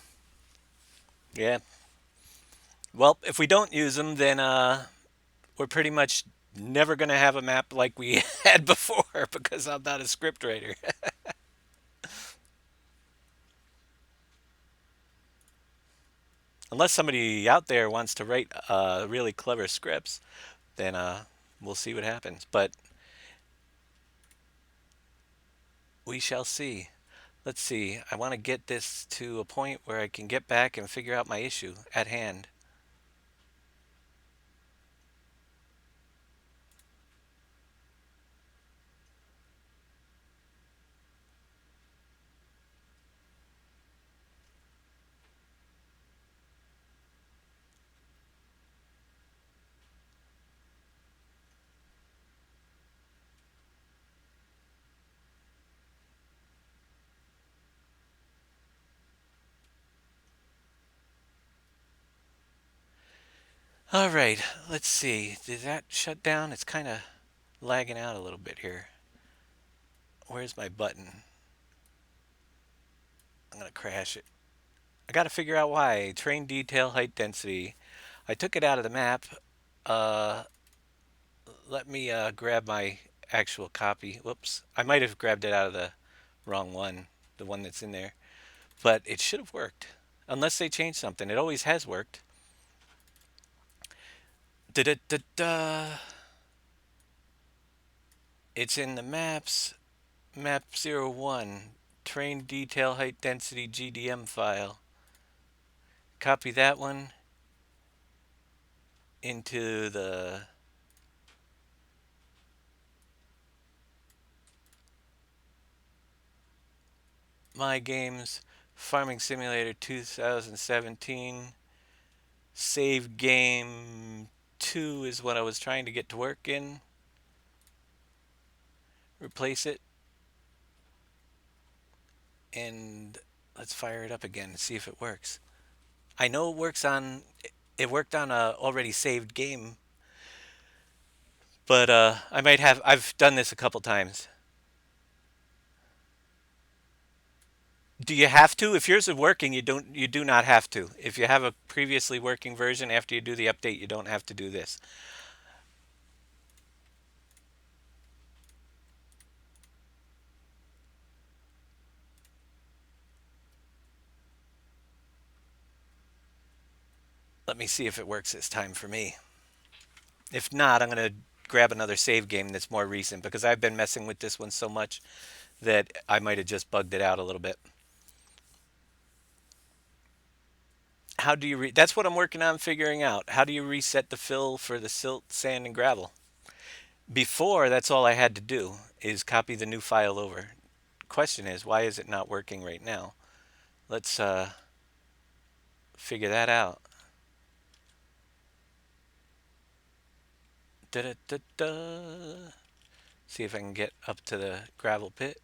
[SPEAKER 1] yeah. Well, if we don't use them, then we're pretty much never going to have a map like we had before because I'm not a script writer. Unless somebody out there wants to write really clever scripts, then we'll see what happens. But we shall see. Let's see. I want to get this to a point where I can get back and figure out my issue at hand. All right, let's see. Did that shut down? It's kind of lagging out a little bit here. Where's my button? I'm going to crash it. I got to figure out why. Train detail, height, density. I took it out of the map. Uh, Let me grab my actual copy. Whoops. I might have grabbed it out of the wrong one, the one that's in there. But it should have worked. Unless they changed something. It always has worked. Da-da-da-da. It's in the maps. Map 01. Train detail height density GDM file. Copy that one into the My Games Farming Simulator 2017. Save game 2 is what I was trying to get to work in. Replace it. And let's fire it up again and see if it works. I know it worked on a already saved game, but I've done this a couple times. Do you have to? If yours is working, you do not have to. If you have a previously working version after you do the update, you don't have to do this. Let me see if it works this time for me. If not, I'm going to grab another save game that's more recent because I've been messing with this one so much that I might have just bugged it out a little bit. How do you That's what I'm working on figuring out. How do you reset the fill for the silt, sand, and gravel? Before, that's all I had to do is copy the new file over. Question is, why is it not working right now? Let's figure that out. Da -da -da -da. See if I can get up to the gravel pit.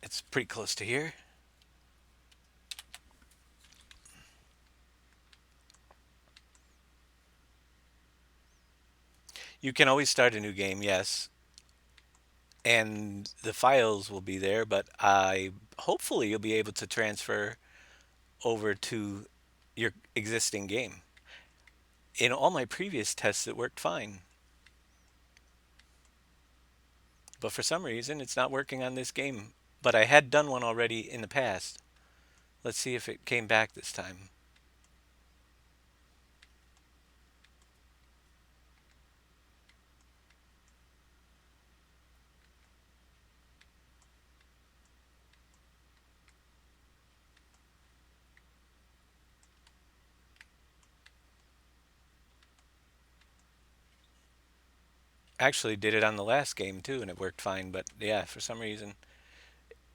[SPEAKER 1] It's pretty close to here. You can always start a new game, yes, and the files will be there, but I hopefully you'll be able to transfer over to your existing game. In all my previous tests, it worked fine, but for some reason, it's not working on this game. But I had done one already in the past. Let's see if it came back this time. Actually did it on the last game too, and it worked fine. But yeah, for some reason,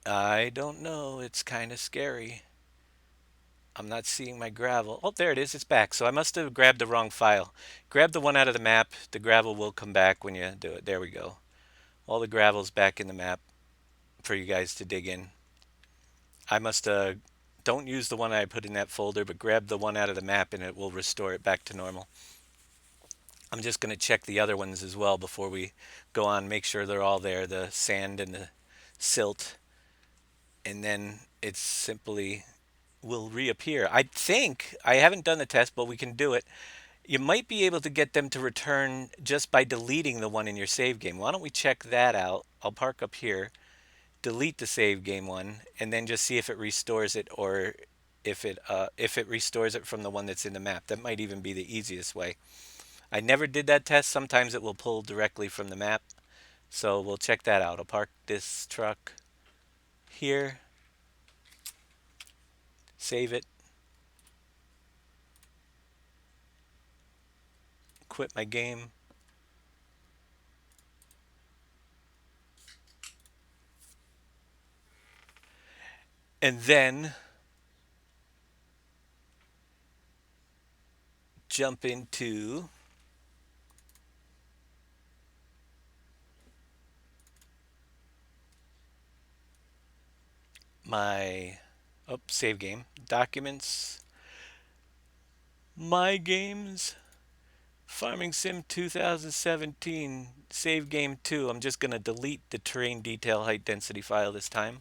[SPEAKER 1] I don't know. It's kind of scary. I'm not seeing my gravel. Oh, there it is. It's back. So I must have grabbed the wrong file. Grab the one out of the map. The gravel will come back when you do it. There we go. All the gravel's back in the map for you guys to dig in. I must don't use the one I put in that folder, but grab the one out of the map and it will restore it back to normal. I'm just going to check the other ones as well before we go on, make sure they're all there, the sand and the silt, and then it simply will reappear. I think, I haven't done the test, but we can do it. You might be able to get them to return just by deleting the one in your save game. Why don't we check that out? I'll park up here, delete the save game one, and then just see if it restores it or if it restores it from the one that's in the map. That might even be the easiest way. I never did that test. Sometimes it will pull directly from the map. So we'll check that out. I'll park this truck here, save it, quit my game, and then jump into my save game, documents, my games, Farming Sim 2017, save game 2. I'm just going to delete the terrain detail height density file this time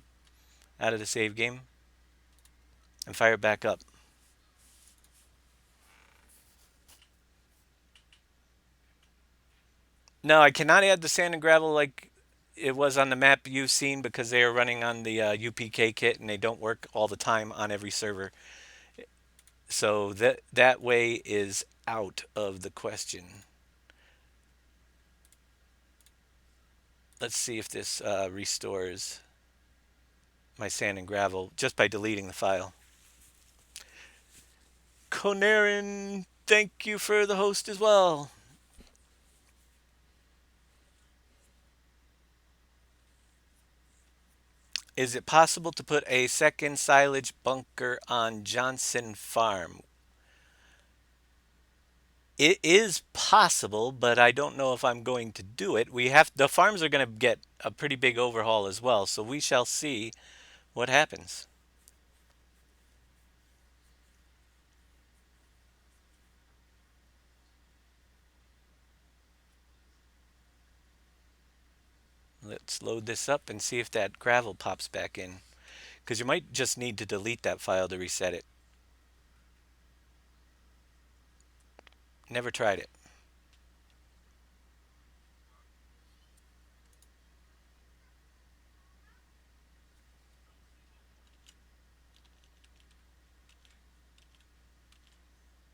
[SPEAKER 1] out of the save game and fire it back up. No, I cannot add the sand and gravel like it was on the map you've seen because they are running on the UPK kit and they don't work all the time on every server. So that way is out of the question. Let's see if this restores my sand and gravel just by deleting the file. Conarin, thank you for the host as well. Is it possible to put a second silage bunker on Johnson Farm? It is possible, but I don't know if I'm going to do it. The farms are going to get a pretty big overhaul as well, so we shall see what happens. Let's load this up and see if that gravel pops back in, because you might just need to delete that file to reset it. Never tried it.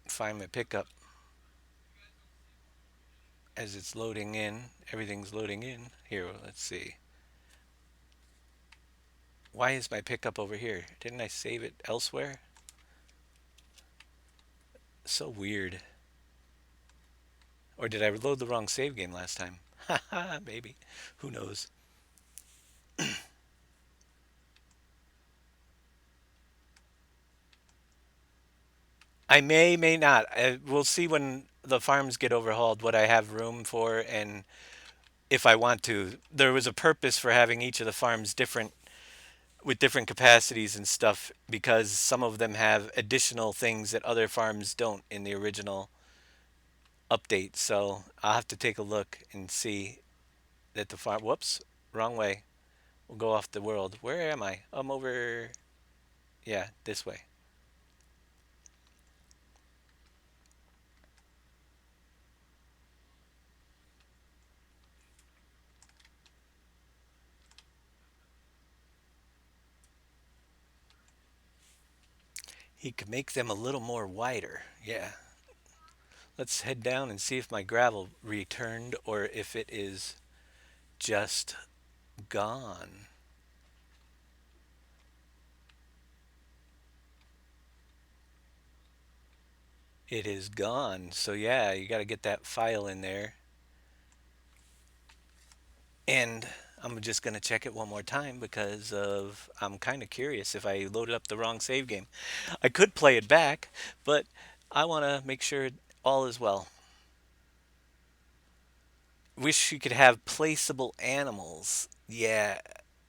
[SPEAKER 1] Find my pickup as it's loading in. Everything's loading in. Here, let's see. Why is my pickup over here? Didn't I save it elsewhere? So weird. Or did I load the wrong save game last time? Haha, maybe. Who knows? I may not. We'll see when the farms get overhauled what I have room for and if I want to. There was a purpose for having each of the farms different with different capacities and stuff because some of them have additional things that other farms don't in the original update. So I'll have to take a look and see that the farm. Whoops, wrong way. We'll go off the world. Where am I? I'm over. Yeah, this way. He could make them a little more wider. Yeah. Let's head down and see if my gravel returned or if it is just gone. It is gone. So yeah, you got to get that file in there. And I'm just going to check it one more time because of I'm kind of curious if I loaded up the wrong save game. I could play it back, but I want to make sure all is well. Wish you could have placeable animals. Yeah,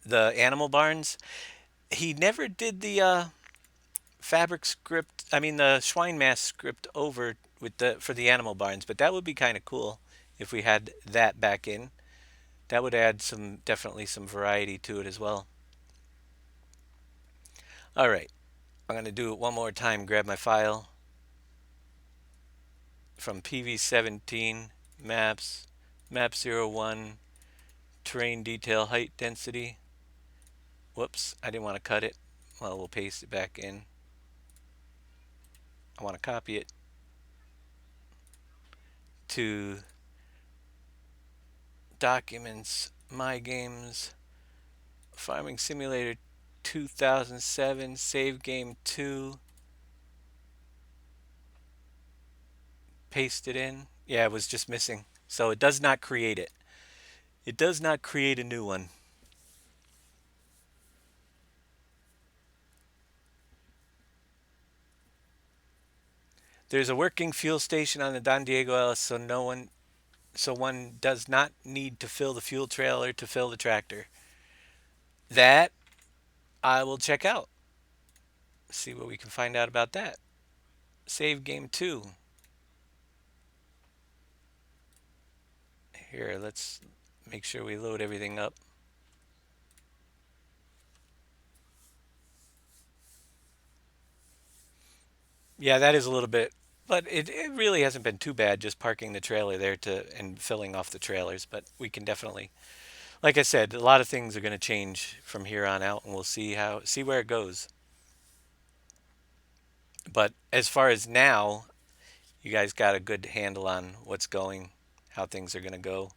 [SPEAKER 1] the animal barns. He never did the fabric script. I mean the Schweinmass script over with the for the animal barns, but that would be kind of cool if we had that back in. That would add some definitely some variety to it as well. All right, I'm gonna do it one more time. Grab my file from PV17 maps, map 01, terrain detail, height, density. Whoops, I didn't want to cut it. Well, we'll paste it back in. I want to copy it to documents, my games, Farming Simulator 2007, save game 2, paste it in. Yeah, it was just missing. So it does not create it. It does not create a new one. There's a working fuel station on the Don Diego Ellis, so one does not need to fill the fuel trailer to fill the tractor. That I will check out. See what we can find out about that. Save game 2. Here, let's make sure we load everything up. Yeah, that is a little bit, but it really hasn't been too bad just parking the trailer there to and filling off the trailers. But we can definitely, like I said, a lot of things are going to change from here on out, and we'll see where it goes. But as far as now, you guys got a good handle on what's going, how things are going to go,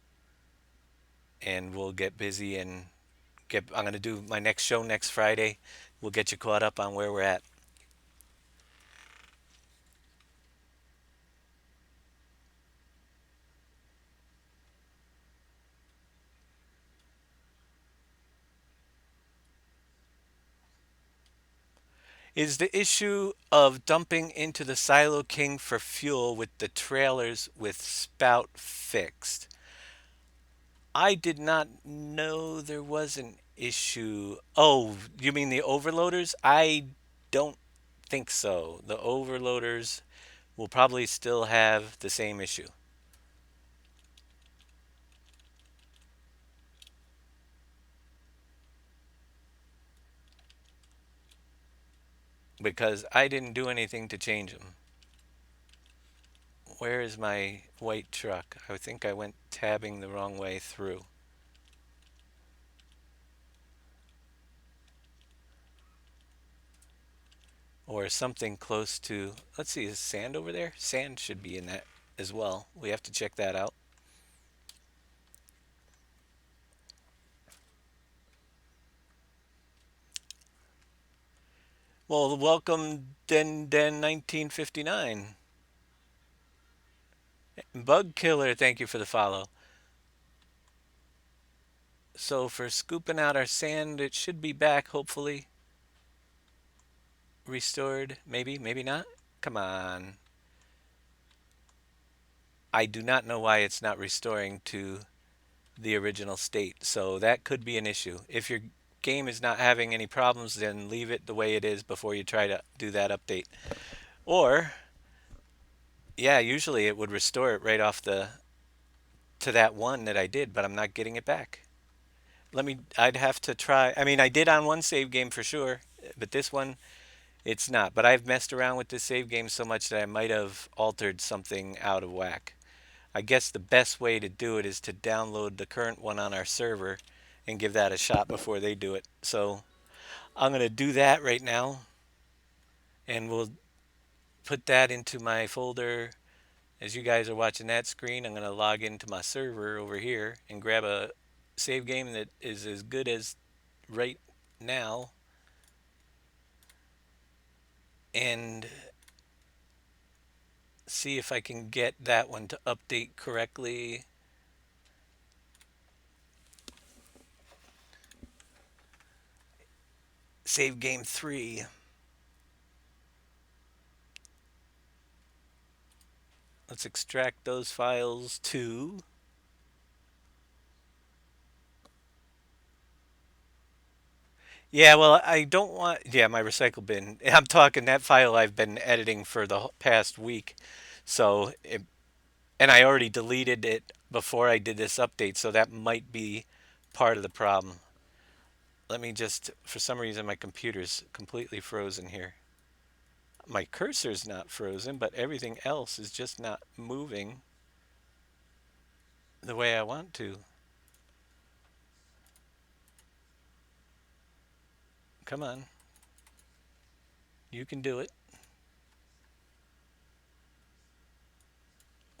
[SPEAKER 1] and we'll get busy and get. I'm going to do my next show next Friday. We'll get you caught up on where we're at. Is the issue of dumping into the Silo King for fuel with the trailers with spout fixed? I did not know there was an issue. Oh, you mean the overloaders? I don't think so. The overloaders will probably still have the same issue because I didn't do anything to change them. Where is my white truck? I think I went tabbing the wrong way through. Or something close to. Let's see, is sand over there? Sand should be in that as well. We have to check that out. Well, welcome Den 1959. Bug Killer, thank you for the follow. So for scooping out our sand, it should be back, hopefully. Restored, maybe, maybe not. Come on. I do not know why it's not restoring to the original state. So that could be an issue. If your game is not having any problems, then leave it the way it is before you try to do that update. Or, yeah, usually it would restore it right off the to that one that I did, but I'm not getting it back. I'd have to try. I mean, I did on one save game for sure, but this one, it's not. But I've messed around with this save game so much that I might have altered something out of whack. I guess the best way to do it is to download the current one on our server and give that a shot before they do it. So I'm going to do that right now, and we'll put that into my folder. As you guys are watching that screen, I'm going to log into my server over here and grab a save game that is as good as right now and see if I can get that one to update correctly. save game 3. Let's extract those files to. Yeah, well, I don't want. Yeah, my recycle bin. I'm talking that file I've been editing for the past week. So, and I already deleted it before I did this update, so that might be part of the problem. Let me just, for some reason, my computer's completely frozen here. My cursor's not frozen, but everything else is just not moving the way I want to. Come on, you can do it.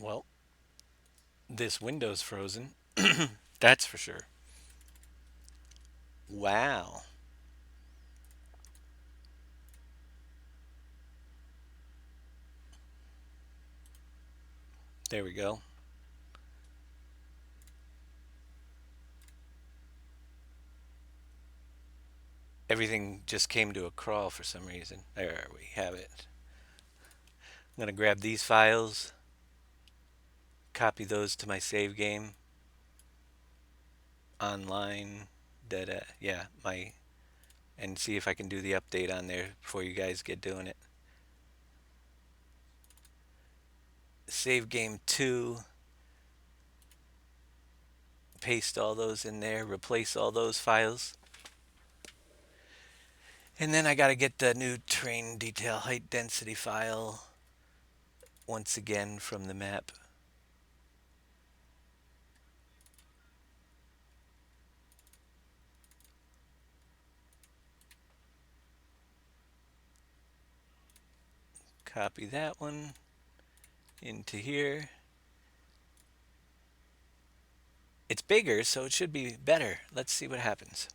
[SPEAKER 1] Well, this window's frozen. That's for sure. Wow. There we go. Everything just came to a crawl for some reason. There we have it. I'm going to grab these files, copy those to my save game online. Yeah, my and see if I can do the update on there before you guys get doing it. Save game 2, paste all those in there, replace all those files. And then I got to get the new train detail height density file once again from the map. Copy that one into here. It's bigger, so it should be better. Let's see what happens.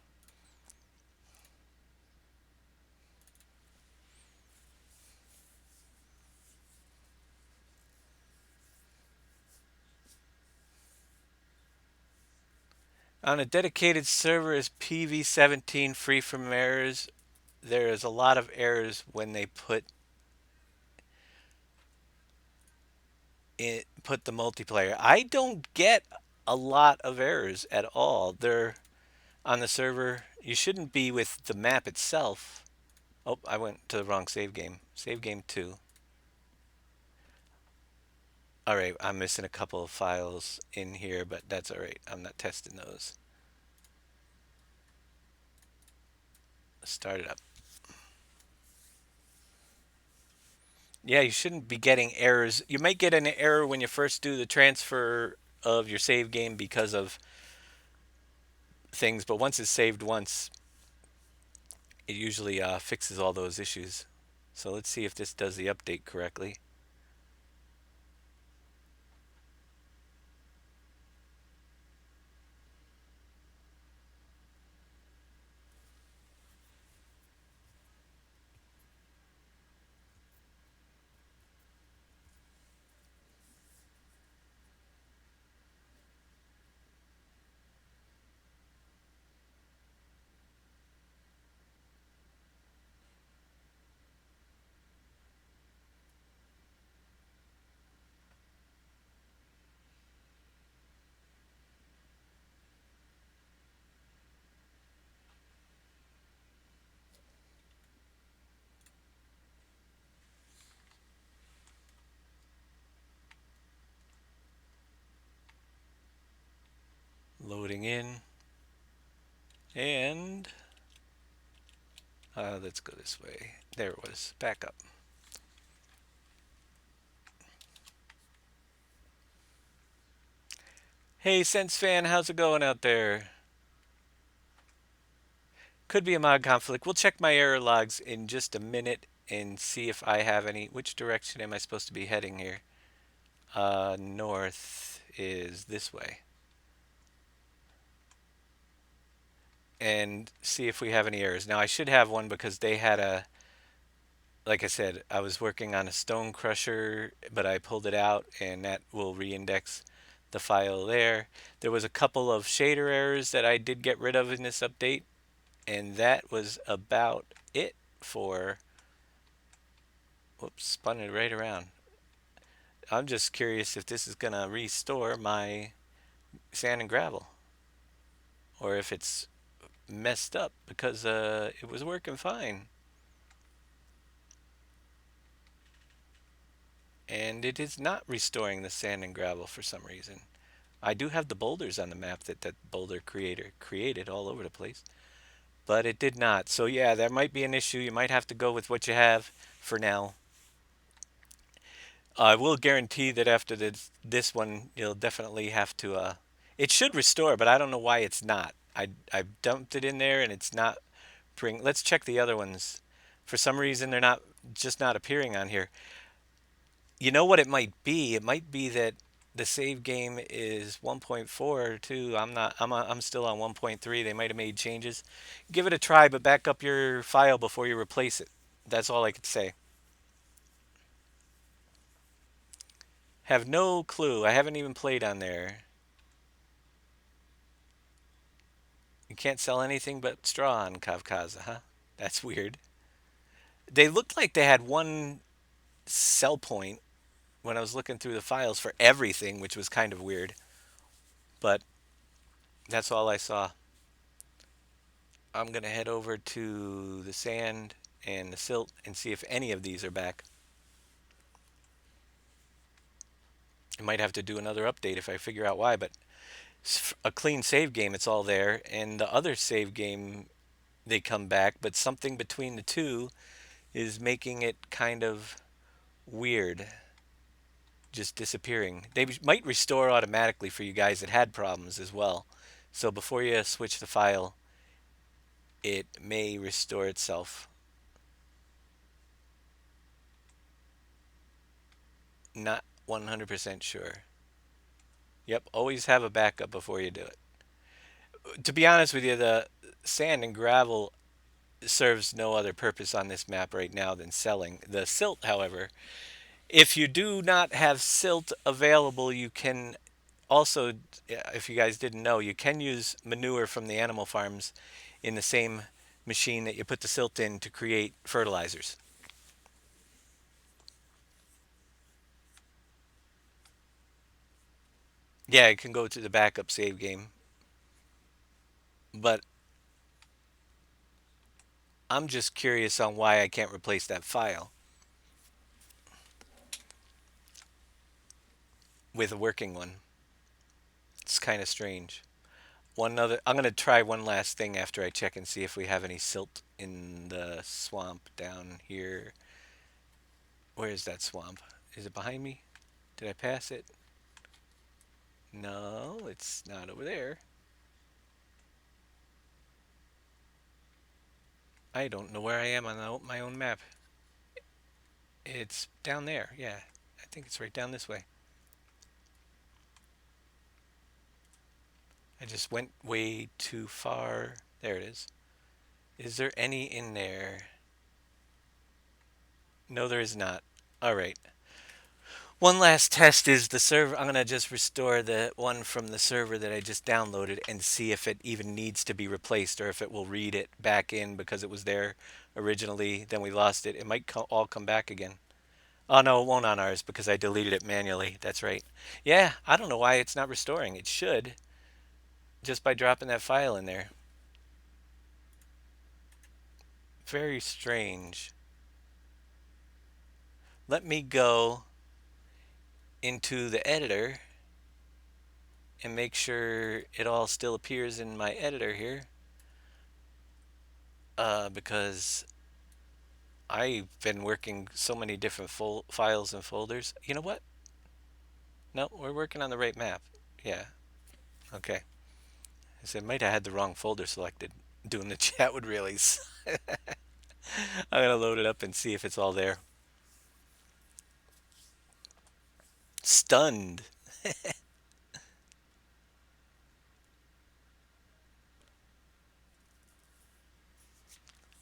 [SPEAKER 1] On a dedicated server is PV17 free from errors. There is a lot of errors when they put the multiplayer. I don't get a lot of errors at all. They're on the server. You shouldn't be with the map itself. Oh, I went to the wrong save game. Save game 2. All right, I'm missing a couple of files in here, but that's all right. I'm not testing those. Start it up. Yeah, you shouldn't be getting errors. You might get an error when you first do the transfer of your save game because of things, but once it's saved once, it usually fixes all those issues. So let's see if this does the update correctly. Loading in. And let's go this way. There it was. Back up. Hey, Sense Fan, how's it going out there? Could be a mod conflict. We'll check my error logs in just a minute and see if I have any. Which direction am I supposed to be heading here? North is this way. And see if we have any errors. Now I should have one because they had a, like I said, I was working on a stone crusher, but I pulled it out and that will reindex the file there. There was a couple of shader errors that I did get rid of in this update. And that was about it for. Whoops, spun it right around. I'm just curious if this is going to restore my sand and gravel or if it's messed up because it was working fine. And it is not restoring the sand and gravel for some reason. I do have the boulders on the map that boulder creator created all over the place, but it did not. So yeah, that might be an issue. You might have to go with what you have for now. I will guarantee that after this one, you'll definitely have to. It should restore, but I don't know why it's not. I dumped it in there and it's not bring. Let's check the other ones. For some reason, they're not just not appearing on here. You know what it might be? It might be that the save game is 1.4 too. I'm not. I'm still on 1.3. They might have made changes. Give it a try, but back up your file before you replace it. That's all I could say. Have no clue. I haven't even played on there. You can't sell anything but straw on Kavkaza, huh? That's weird. They looked like they had one sell point when I was looking through the files for everything, which was kind of weird. But that's all I saw. I'm going to head over to the sand and the silt and see if any of these are back. I might have to do another update if I figure out why, but a clean save game, it's all there. And the other save game, they come back, but something between the two is making it kind of weird, just disappearing. They might restore automatically for you guys that had problems as well. So before you switch the file, it may restore itself. Not 100% sure. Yep, always have a backup before you do it. To be honest with you, the sand and gravel serves no other purpose on this map right now than selling. The silt, however, if you do not have silt available, you can also, if you guys didn't know, you can use manure from the animal farms in the same machine that you put the silt in to create fertilizers. Yeah, it can go to the backup save game, but I'm just curious on why I can't replace that file with a working one. It's kind of strange. One other, I'm gonna try one last thing after I check and see if we have any silt in the swamp down here. Where is that swamp? Is it behind me? Did I pass it? No, it's not over there. I don't know where I am on my own map. It's down there. Yeah, I think it's right down this way. I just went way too far. There it is. Is there any in there? No, there is not. All right. One last test is the server. I'm going to just restore the one from the server that I just downloaded and see if it even needs to be replaced or if it will read it back in because it was there originally. Then we lost it. It might all come back again. Oh, no, it won't on ours because I deleted it manually. That's right. Yeah, I don't know why it's not restoring. It should just by dropping that file in there. Very strange. Let me go into the editor and make sure it all still appears in my editor here because I've been working so many different files and folders. You know what? No, we're working on the right map. Yeah. Okay. I said, might have had the wrong folder selected. Doing the chat with reallys. I'm gonna load it up and see if it's all there. Stunned.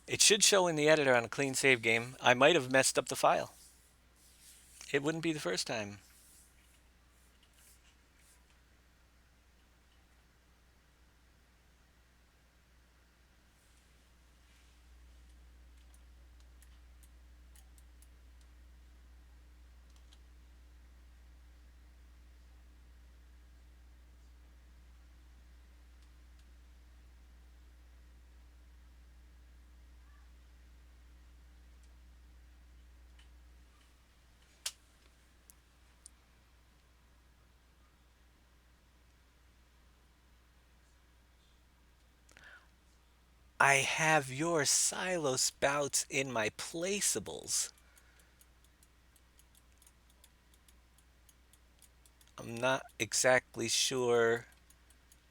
[SPEAKER 1] It should show in the editor on a clean save game. I might have messed up the file. It wouldn't be the first time. I have your silo spouts in my placeables. I'm not exactly sure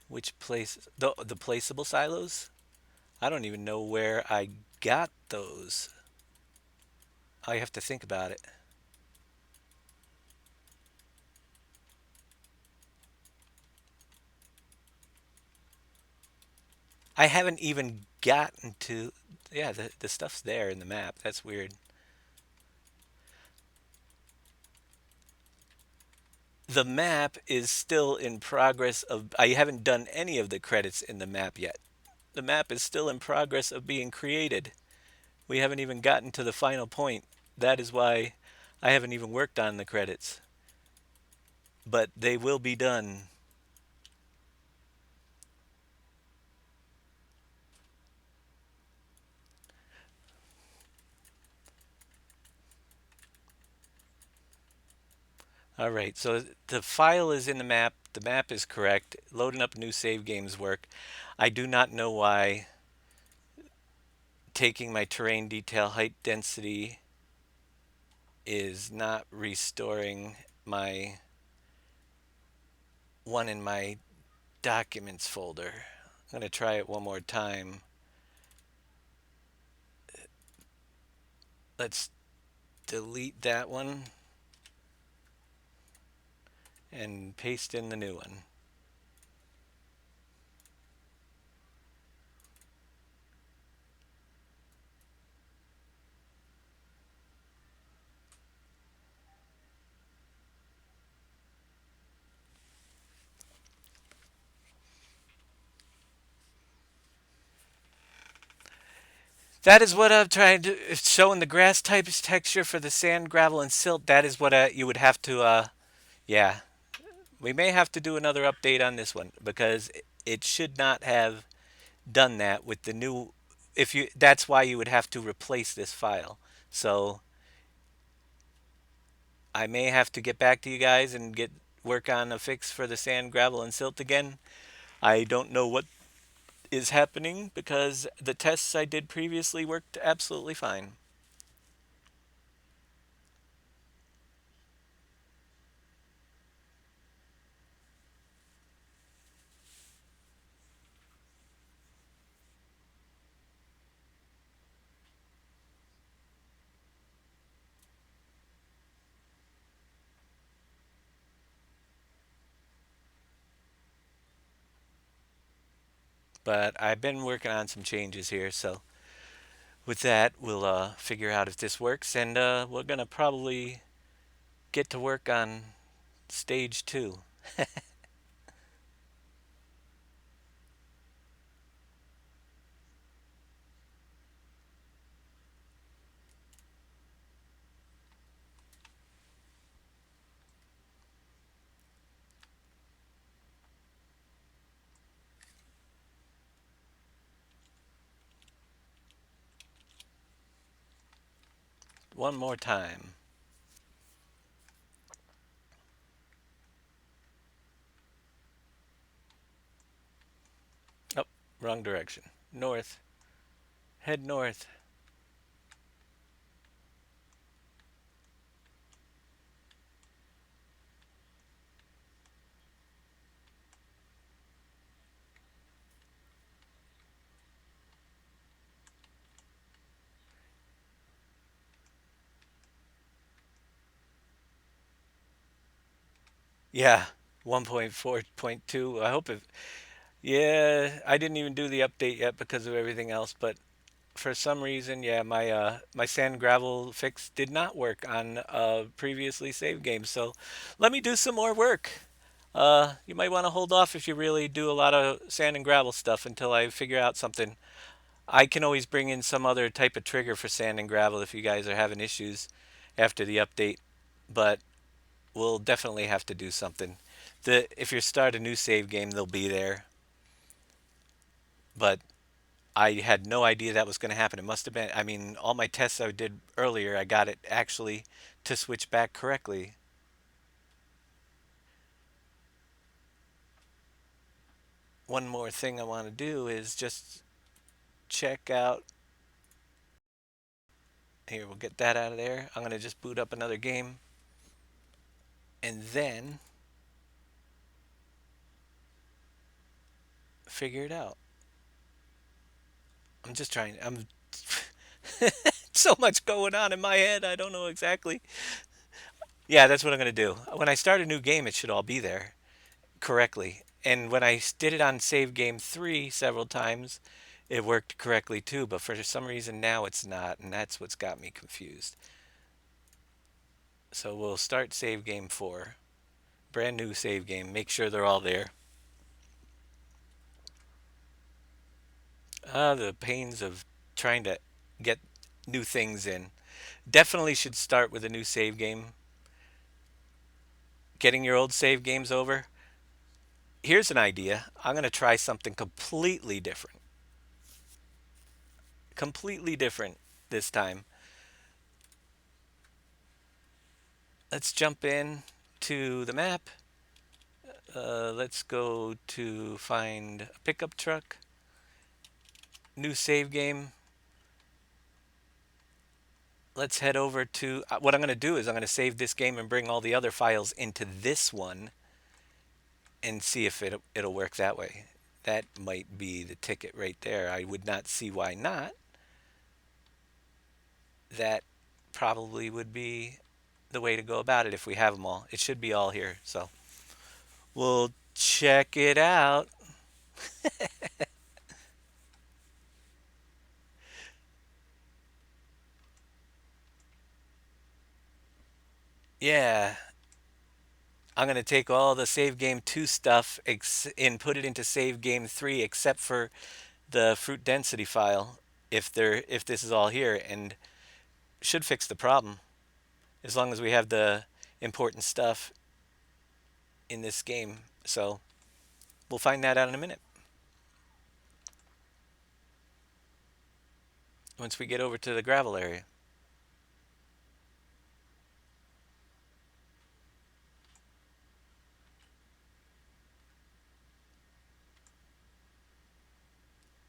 [SPEAKER 1] which place. The placeable silos? I don't even know where I got those. I have to think about it. I haven't even gotten to. Yeah, the stuff's there in the map. That's weird. The map is still in progress of. I haven't done any of the credits in the map yet. The map is still in progress of being created. We haven't even gotten to the final point. That is why I haven't even worked on the credits. But they will be done. All right, so the file is in the map. The map is correct. Loading up new save games work. I do not know why taking my terrain detail height density is not restoring my one in my documents folder. I'm going to try it one more time. Let's delete that one and paste in the new one. That is what I'm trying to showing the grass type texture for the sand, gravel, and silt. That is what you would have to. Yeah, we may have to do another update on this one because it should not have done that with the new. If you, that's why you would have to replace this file. So I may have to get back to you guys and get work on a fix for the sand, gravel, and silt again. I don't know what is happening because the tests I did previously worked absolutely fine. But I've been working on some changes here, so with that, we'll figure out if this works, and we're gonna probably get to work on stage two. One more time. Oh, wrong direction. North. Head north. Yeah, 1.4.2. I hope it. Yeah, I didn't even do the update yet because of everything else, but for some reason, yeah, my sand gravel fix did not work on previously saved games. So let me do some more work. You might want to hold off if you really do a lot of sand and gravel stuff until I figure out something. I can always bring in some other type of trigger for sand and gravel if you guys are having issues after the update, but we'll definitely have to do something. If you start a new save game, they'll be there, but I had no idea that was going to happen. It must have been, I mean, all my tests I did earlier, I got it actually to switch back correctly. One more thing I want to do is just check out. Here, we'll get that out of there. I'm going to just boot up another game. And then figure it out. I'm just trying. I'm so much going on in my head. I don't know exactly. Yeah, that's what I'm going to do. When I start a new game, it should all be there correctly. And when I did it on save game 3 several times, it worked correctly too. But for some reason now it's not. And that's what's got me confused. So we'll start save game 4. Brand new save game. Make sure they're all there. The pains of trying to get new things in. Definitely should start with a new save game. Getting your old save games over. Here's an idea. I'm going to try something completely different. Completely different this time. Let's jump in to the map. Let's go to find a pickup truck. New save game. Let's head over to what I'm going to do is I'm going to save this game and bring all the other files into this one and see if it'll work that way. That might be the ticket right there. I would not see why not. That probably would be the way to go about it if we have them all. It should be all here. So we'll check it out. Yeah, I'm going to take all the save game 2 stuff and put it into save game 3 except for the fruit density file if this is all here and should fix the problem as long as we have the important stuff in this game. So we'll find that out in a minute once we get over to the gravel area.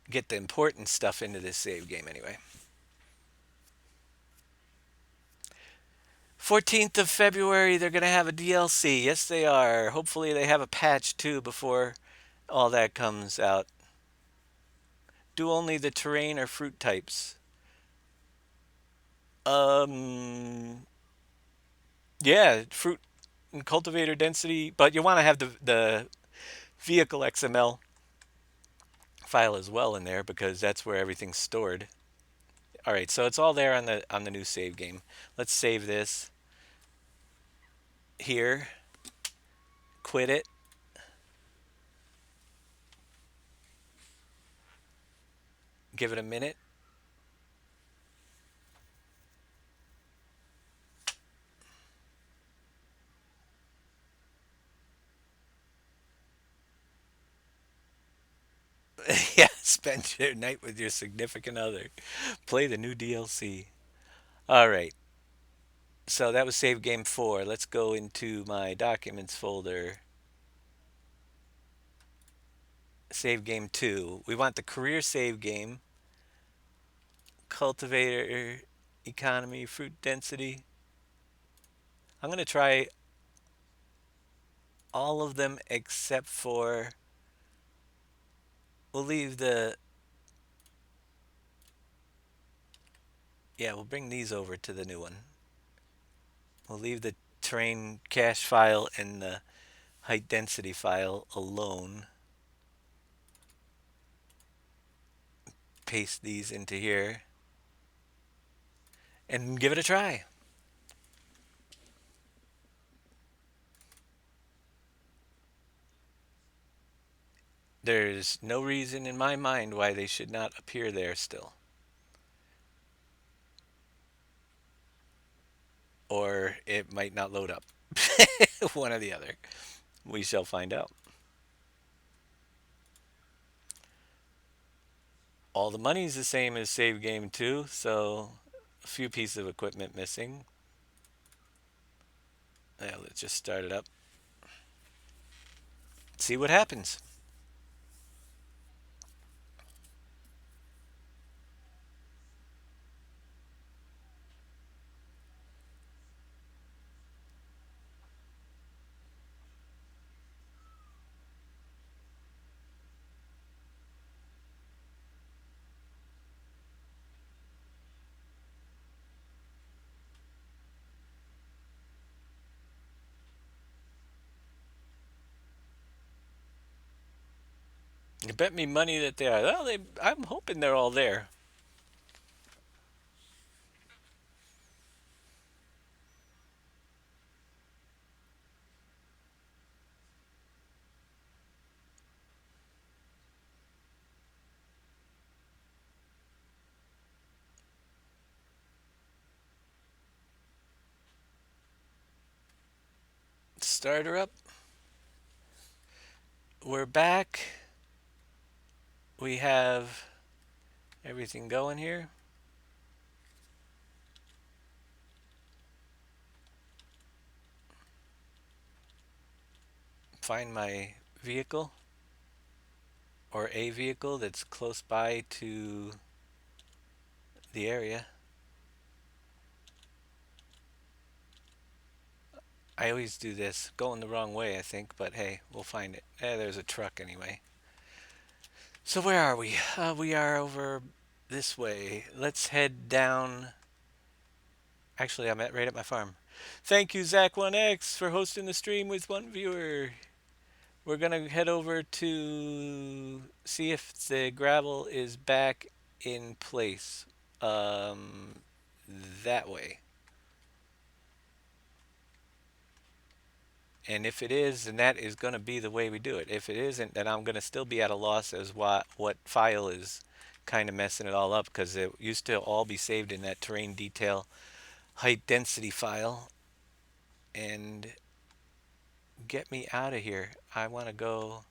[SPEAKER 1] Get the important stuff into this save game anyway. 14th of February, they're going to have a DLC. Yes, they are. Hopefully, they have a patch too before all that comes out. Do only the terrain or fruit types. Um, yeah, fruit and cultivator density, but you want to have the vehicle XML file as well in there because that's where everything's stored. All right, so it's all there on the new save game. Let's save this here. Quit it. Give it a minute. Yeah, spend your night with your significant other. Play the new DLC. All right. So that was save game 4. Let's go into my documents folder. Save game 2. We want the career save game. Cultivator economy, fruit density. I'm going to try all of them except for we'll leave the yeah, we'll bring these over to the new one. We'll leave the terrain cache file and the height density file alone. Paste these into here and give it a try. There's no reason in my mind why they should not appear there still. Or it might not load up. One or the other. We shall find out. All the money's the same as save game 2, so a few pieces of equipment missing. Yeah, let's just start it up. See what happens. You bet me money that they are. Well, I'm hoping they're all there. Start her up. We're back. We have everything going here. Find my vehicle or a vehicle that's close by to the area. I always do this, going the wrong way, I think, but hey, we'll find it. There's a truck anyway. So where are we? We are over this way. Let's head down. Actually, I'm right at my farm. Thank you, Zach1X, for hosting the stream with one viewer. We're gonna head over to see if the gravel is back in place. Um, that way. And if it is, then that is going to be the way we do it. If it isn't, then I'm going to still be at a loss as what file is kind of messing it all up because it used to all be saved in that terrain detail height density file. And get me out of here. I want to go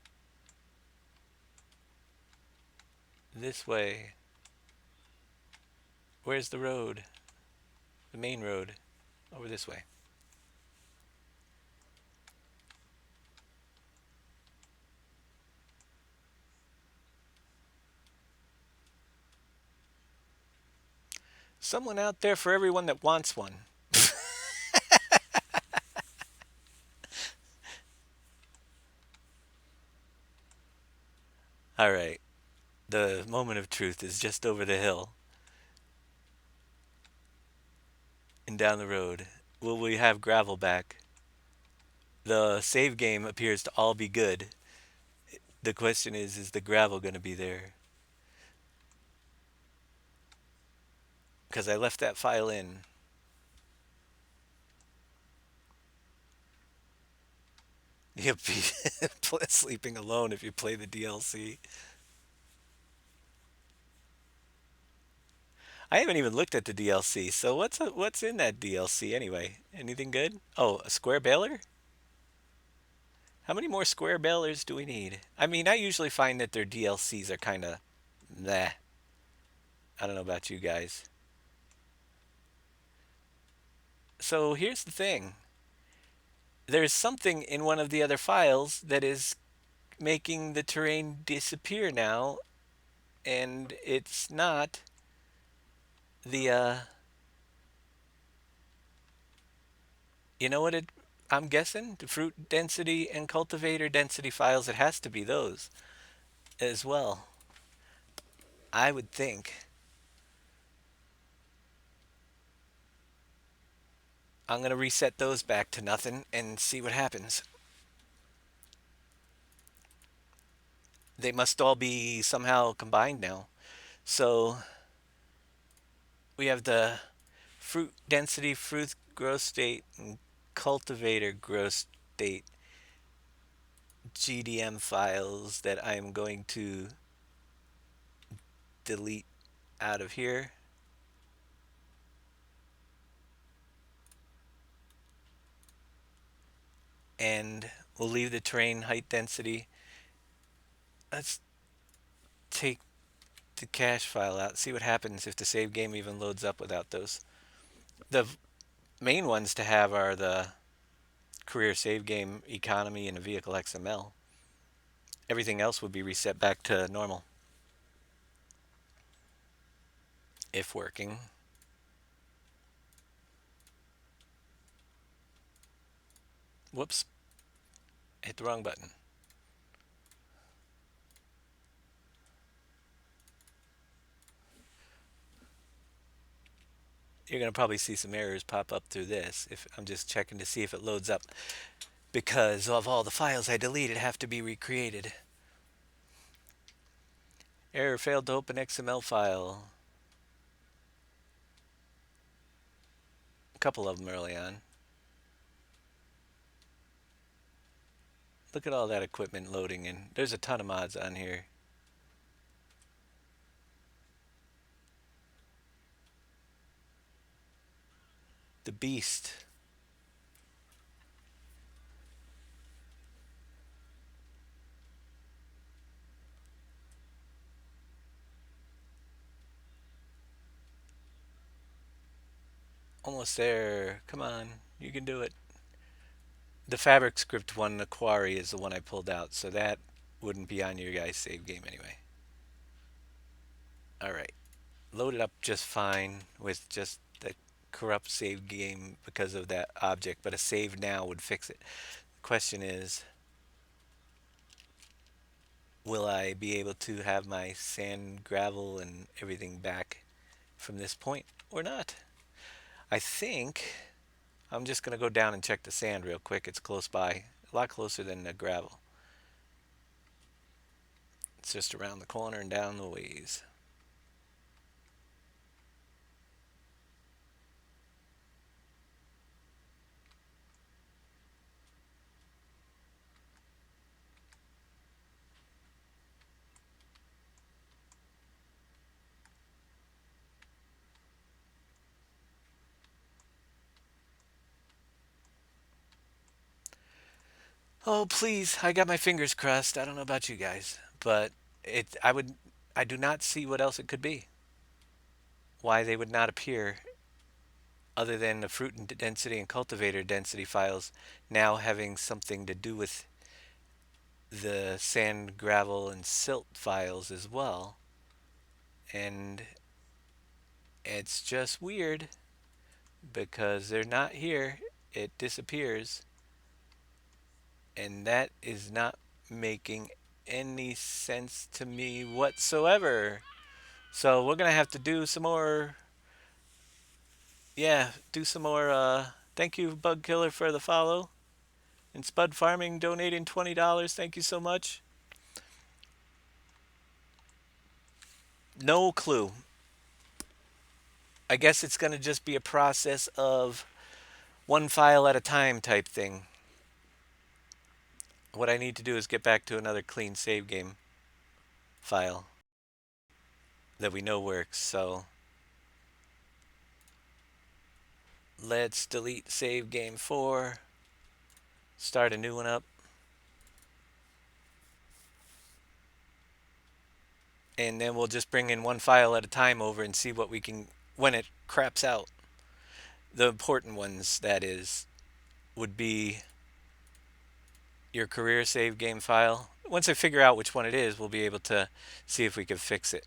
[SPEAKER 1] this way. Where's the road? The main road. Over this way. Someone out there for everyone that wants one. All right. The moment of truth is just over the hill and down the road. Will we have gravel back? The save game appears to all be good. The question is the gravel going to be there? Because I left that file in. You'll be sleeping alone if you play the DLC. I haven't even looked at the DLC. So what's in that DLC anyway? Anything good? Oh, a square baler? How many more square balers do we need? I mean, I usually find that their DLCs are kind of meh. I don't know about you guys. So here's the thing. There's something in one of the other files that is making the terrain disappear now, and it's not the you know what it I'm guessing the fruit density and cultivator density files. It has to be those as well, I would think. I'm gonna reset those back to nothing and see what happens. They must all be somehow combined now. So we have the fruit density, fruit growth state, and cultivator growth state GDM files that I'm going to delete out of here. And we'll leave the terrain height density. Let's take the cache file out, see what happens if the save game even loads up without those. The main ones to have are the career save game economy and the vehicle XML. Everything else would be reset back to normal if working. Whoops, hit the wrong button. You're going to probably see some errors pop up through this if I'm just checking to see if it loads up because of all the files I deleted have to be recreated. Error, failed to open XML file. A couple of them early on. Look at all that equipment loading in. There's a ton of mods on here. The Beast. Almost there. Come on. You can do it. The Fabric Script one, the Quarry, is the one I pulled out, so that wouldn't be on your guys' save game anyway. Alright. Loaded up just fine with just the corrupt save game because of that object, but a save now would fix it. The question is, will I be able to have my sand, gravel, and everything back from this point or not? I think I'm just going to go down and check the sand real quick. It's close by, a lot closer than the gravel. It's just around the corner and down the ways. Oh, please. I got my fingers crossed. I don't know about you guys, but I do not see what else it could be. Why they would not appear other than the fruit and density and cultivator density files now having something to do with the sand, gravel, and silt files as well. And it's just weird because they're not here. It disappears. And that is not making any sense to me whatsoever. So we're gonna have to do some more. Yeah, do some more. Thank you, Bug Killer, for the follow, and Spud Farming donating $20. Thank you so much. No clue. I guess it's gonna just be a process of one file at a time type thing. What I need to do is get back to another clean save game file that we know works. So let's delete save game 4, start a new one up, and then we'll just bring in one file at a time over and see what we can, when it craps out. The important ones, that is, would be your career save game file. Once I figure out which one it is, we'll be able to see if we can fix it.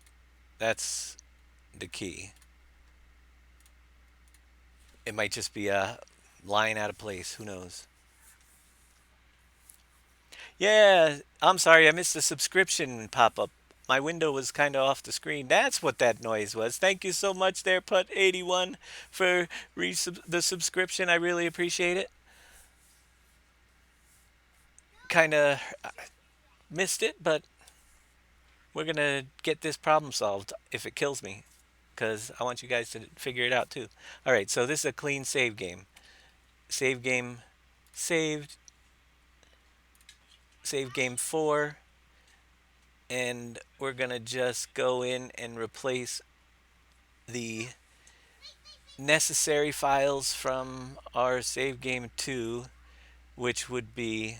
[SPEAKER 1] That's the key. It might just be a line out of place. Who knows? Yeah, I'm sorry, I missed the subscription pop up. My window was kind of off the screen. That's what that noise was. Thank you so much there, Put81, for the subscription. I really appreciate it. Kind of missed it, but we're going to get this problem solved if it kills me, because I want you guys to figure it out too. All right, so this is a clean save game. Save game saved. Save game 4. And we're going to just go in and replace the necessary files from our save game 2, which would be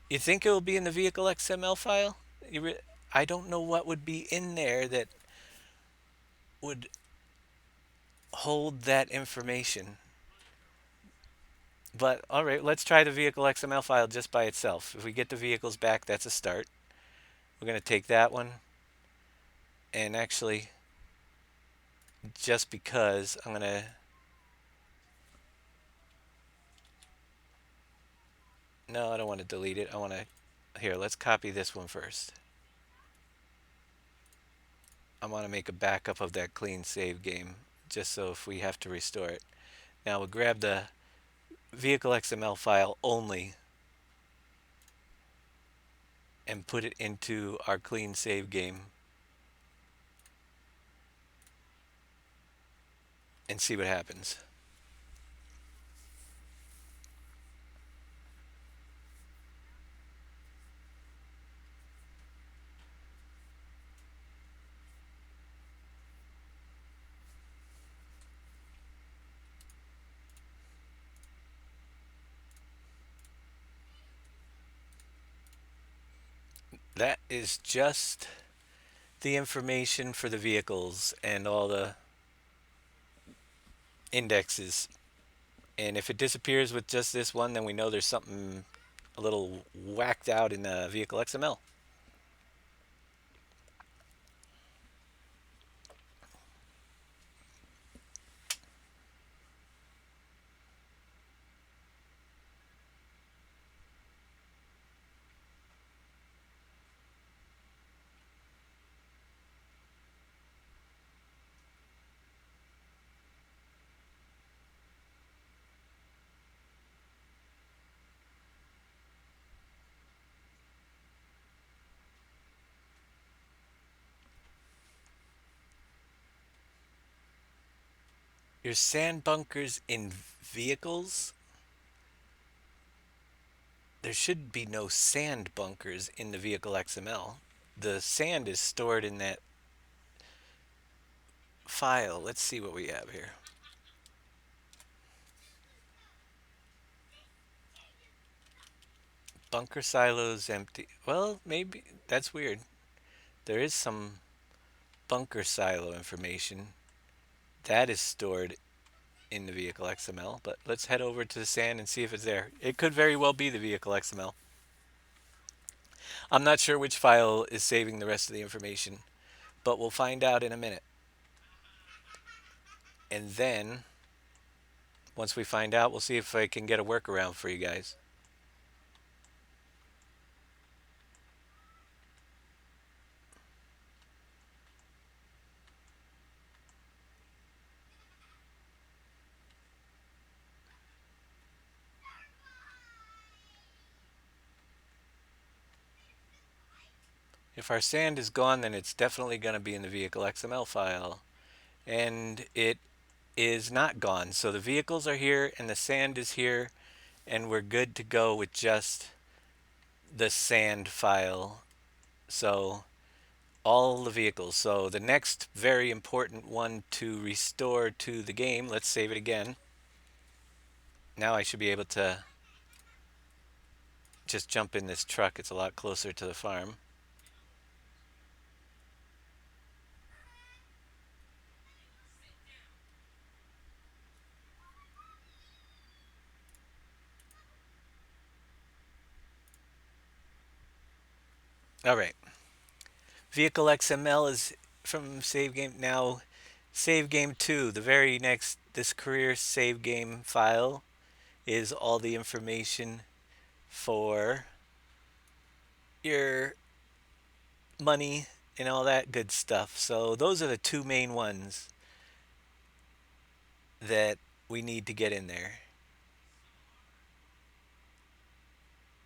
[SPEAKER 1] you think it will be in the vehicle XML file? I don't know what would be in there that would hold that information. But all right, let's try the vehicle XML file just by itself. If we get the vehicles back, that's a start. We're going to take that one and actually, just because, I'm going to no, I don't want to delete it. I want to here, let's copy this one first. I want to make a backup of that clean save game just so if we have to restore it. Now we'll grab the vehicle XML file only and put it into our clean save game and see what happens. That is just the information for the vehicles and all the indexes. And if it disappears with just this one, then we know there's something a little whacked out in the vehicle XML. Your sand bunkers in vehicles? There should be no sand bunkers in the vehicle XML. The sand is stored in that file. Let's see what we have here. Bunker silos empty. Well, maybe that's weird. There is some bunker silo information that is stored in the vehicle XML, but let's head over to the sand and see if it's there. It could very well be the vehicle XML. I'm not sure which file is saving the rest of the information, but we'll find out in a minute. And then, once we find out, we'll see if I can get a workaround for you guys. If our sand is gone, then it's definitely going to be in the vehicle XML file. And it is not gone. So the vehicles are here and the sand is here, and we're good to go with just the sand file. So all the vehicles. So the next very important one to restore to the game, let's save it again. Now I should be able to just jump in this truck. It's a lot closer to the farm. All right. Vehicle XML is from save game. Now, save game 2, the very next, this career save game file is all the information for your money and all that good stuff. So those are the two main ones that we need to get in there.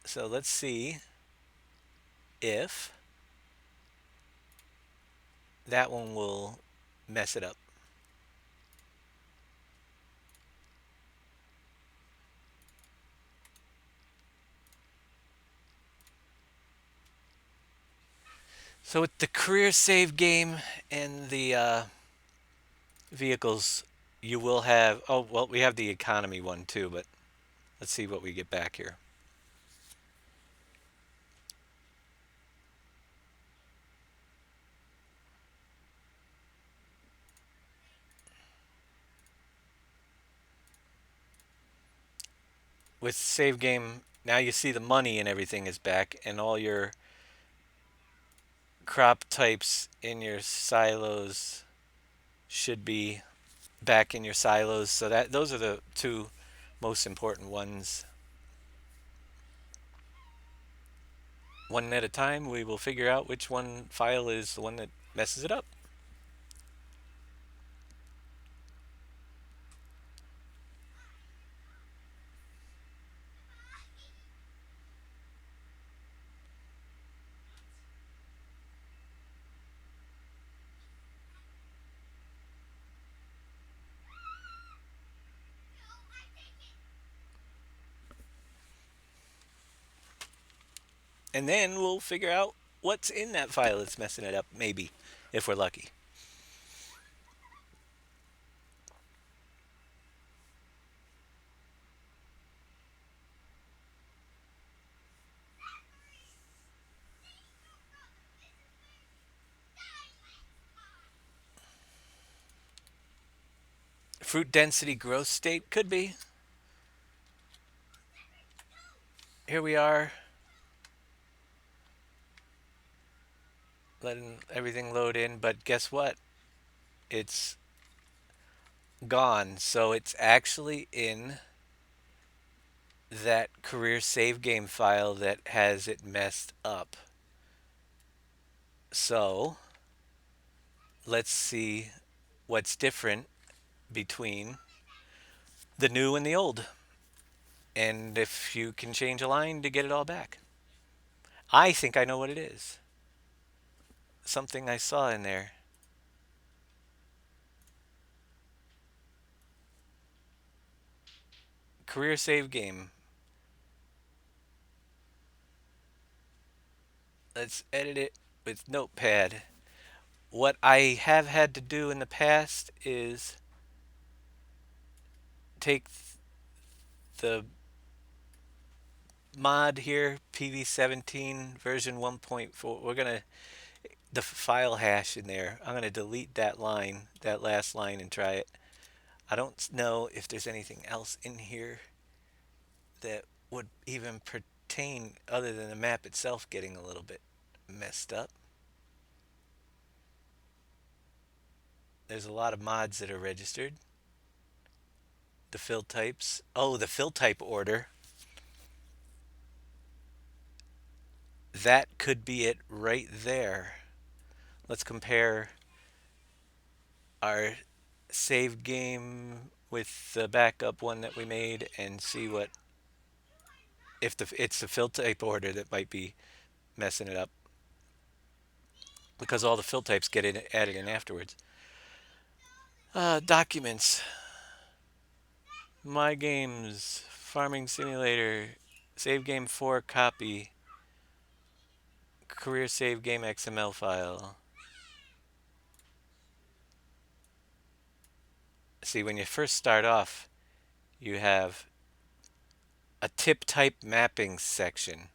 [SPEAKER 1] So let's see if that one will mess it up. So with the career save game and the vehicles, you will have, oh, well, we have the economy one too, but let's see what we get back here. With save game, now you see the money and everything is back, and all your crop types in your silos should be back in your silos. So that those are the two most important ones. One at a time, we will figure out which one file is the one that messes it up. And then we'll figure out what's in that file that's messing it up, maybe, if we're lucky. Fruit density growth state could be. Here we are, letting everything load in, but guess what? It's gone. So it's actually in that career save game file that has it messed up. So let's see what's different between the new and the old, and if you can change a line to get it all back. I think I know what it is. Something I saw in there. Career save game. Let's edit it with Notepad. What I have had to do in the past is take the mod here, PV17 version 1.4. We're going to, the file hash in there, I'm going to delete that line, that last line, and try it. I don't know if there's anything else in here that would even pertain other than the map itself getting a little bit messed up. There's a lot of mods that are registered. The fill types. Oh, the fill type order. That could be it right there. Let's compare our saved game with the backup one that we made and see what, if it's the fill type order that might be messing it up, because all the fill types get added in afterwards. Documents, my games, farming simulator, save game 4 copy, career save game XML file. See, when you first start off, you have a tip type mapping section.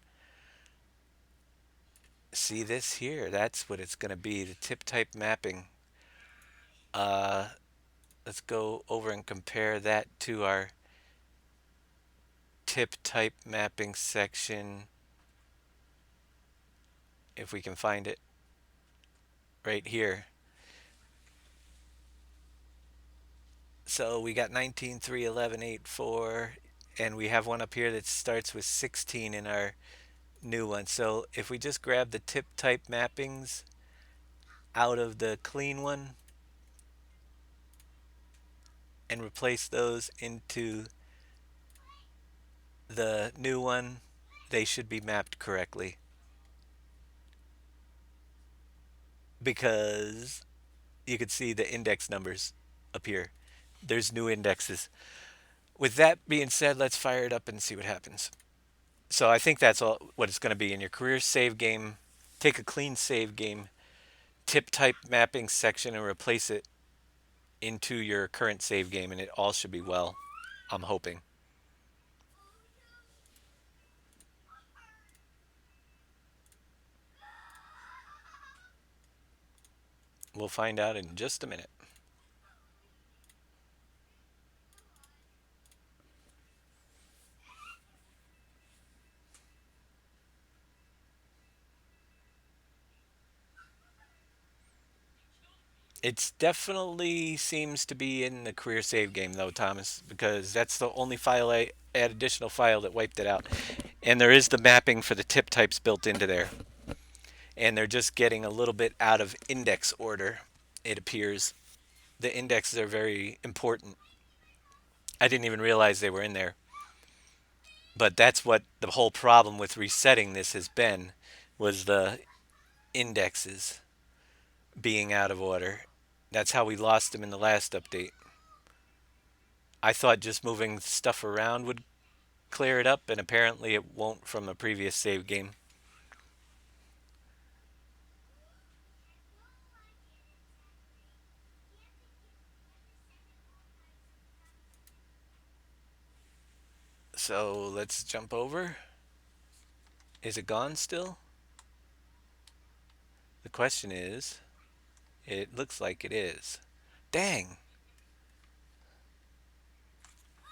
[SPEAKER 1] See this here? That's what it's going to be, the tip type mapping. Uh, let's go over and compare that to our tip type mapping section, if we can find it right here. So we got 19, 3, 11, 8, 4, and we have one up here that starts with 16 in our new one. So if we just grab the tip type mappings out of the clean one and replace those into the new one, they should be mapped correctly, because you can see the index numbers appear. There's new indexes. With that being said, let's fire it up and see what happens. So I think that's all what it's going to be in your career save game. Take a clean save game, tip type mapping section, and replace it into your current save game, and it all should be well. I'm hoping. We'll find out in just a minute. It's definitely seems to be in the career save game though, Thomas, because that's the only file I add additional file that wiped it out. And there is the mapping for the tip types built into there. And they're just getting a little bit out of index order, it appears. The indexes are very important. I didn't even realize they were in there. But that's what the whole problem with resetting this has been, was the indexes being out of order. That's how we lost them in the last update. I thought just moving stuff around would clear it up, and apparently it won't from a previous save game. So let's jump over. Is it gone still? The question is, it looks like it is. Dang.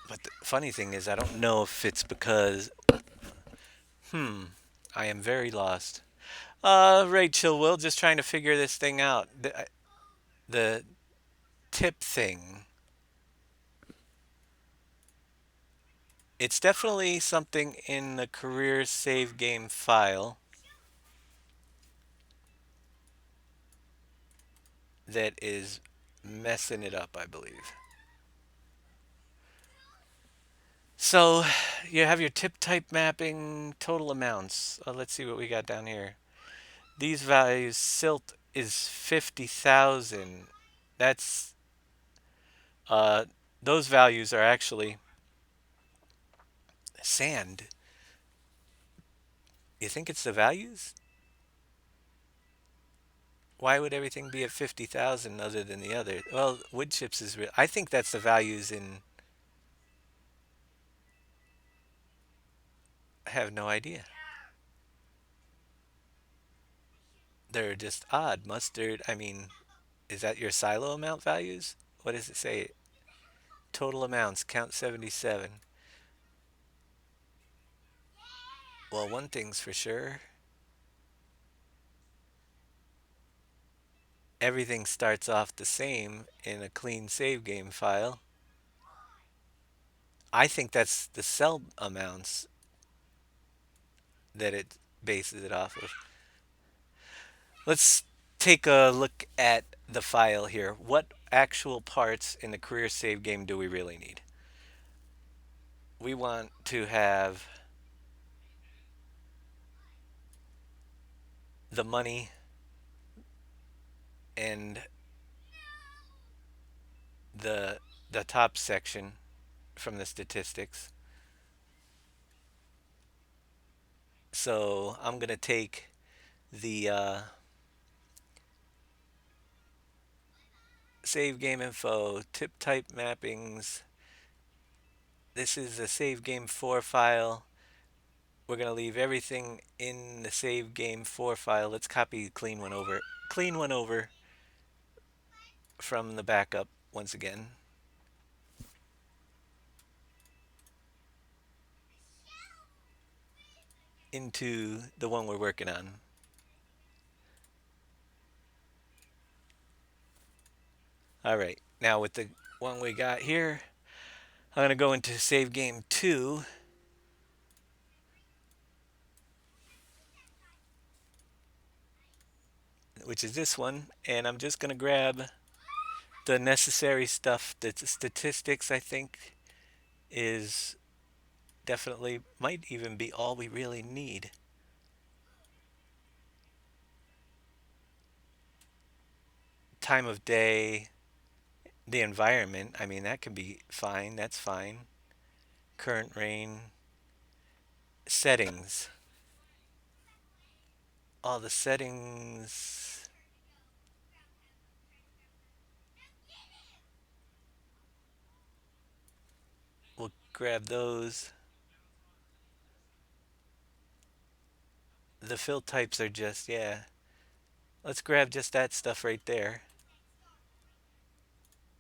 [SPEAKER 1] But the funny thing is, I don't know if it's because, I am very lost. Rachel, we're just trying to figure this thing out. The tip thing. It's definitely something in the career save game file that is messing it up, I believe. So you have your tip type mapping, total amounts. Let's see what we got down here. These values, silt is 50,000. That's, uh, those values are actually sand. You think it's the values? Why would everything be at 50,000 other than the other? Well, wood chips is real. I think that's the values in, I have no idea. They're just odd. Mustard, I mean, is that your silo amount values? What does it say? Total amounts, count 77. Well, one thing's for sure. Everything starts off the same in a clean save game file. I think that's the cell amounts that it bases it off of. Let's take a look at the file here. What actual parts in the career save game do we really need? We want to have the money and the the top section from the statistics. So I'm gonna take the save game info, tip type mappings. This is a save game 4 file. We're gonna leave everything in the save game 4 file. Let's copy clean one over. Clean one over from the backup once again into the one we're working on. All right, now with the one we got here, I'm gonna go into save game 2, which is this one, and I'm just gonna grab the necessary stuff. The statistics, I think, is definitely might even be all we really need. Time of day, the environment, I mean, that can be fine. That's fine. Current rain, settings. All the settings. We'll grab those. The fill types are just, yeah. Let's grab just that stuff right there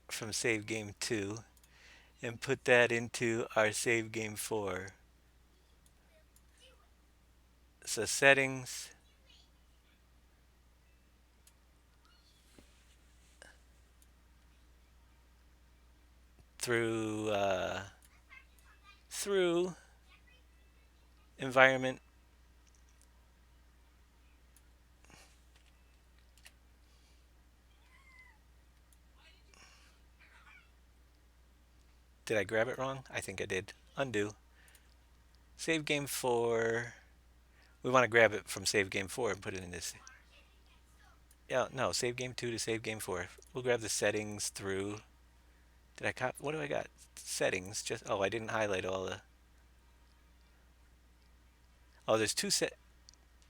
[SPEAKER 1] from save game 2 and put that into our save game 4. So settings through through environment. Did I grab it wrong? I think I did. Undo. Save game 4. We want to grab it from save game 4 and put it in this. Yeah, no, save game 2 to save game 4. We'll grab the settings through. Did I copy? What do I got? Settings. Just, oh, I didn't highlight all the. Oh, there's two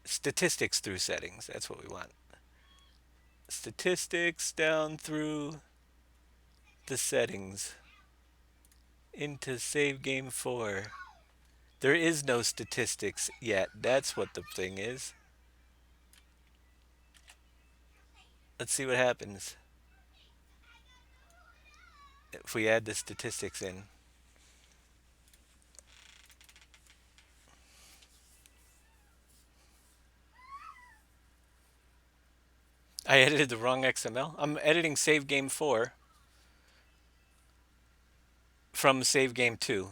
[SPEAKER 1] statistics through settings. That's what we want. Statistics down through the settings into save game 4. There is no statistics yet. That's what the thing is. Let's see what happens if we add the statistics in. I edited the wrong XML. I'm editing save game 4 from save game 2.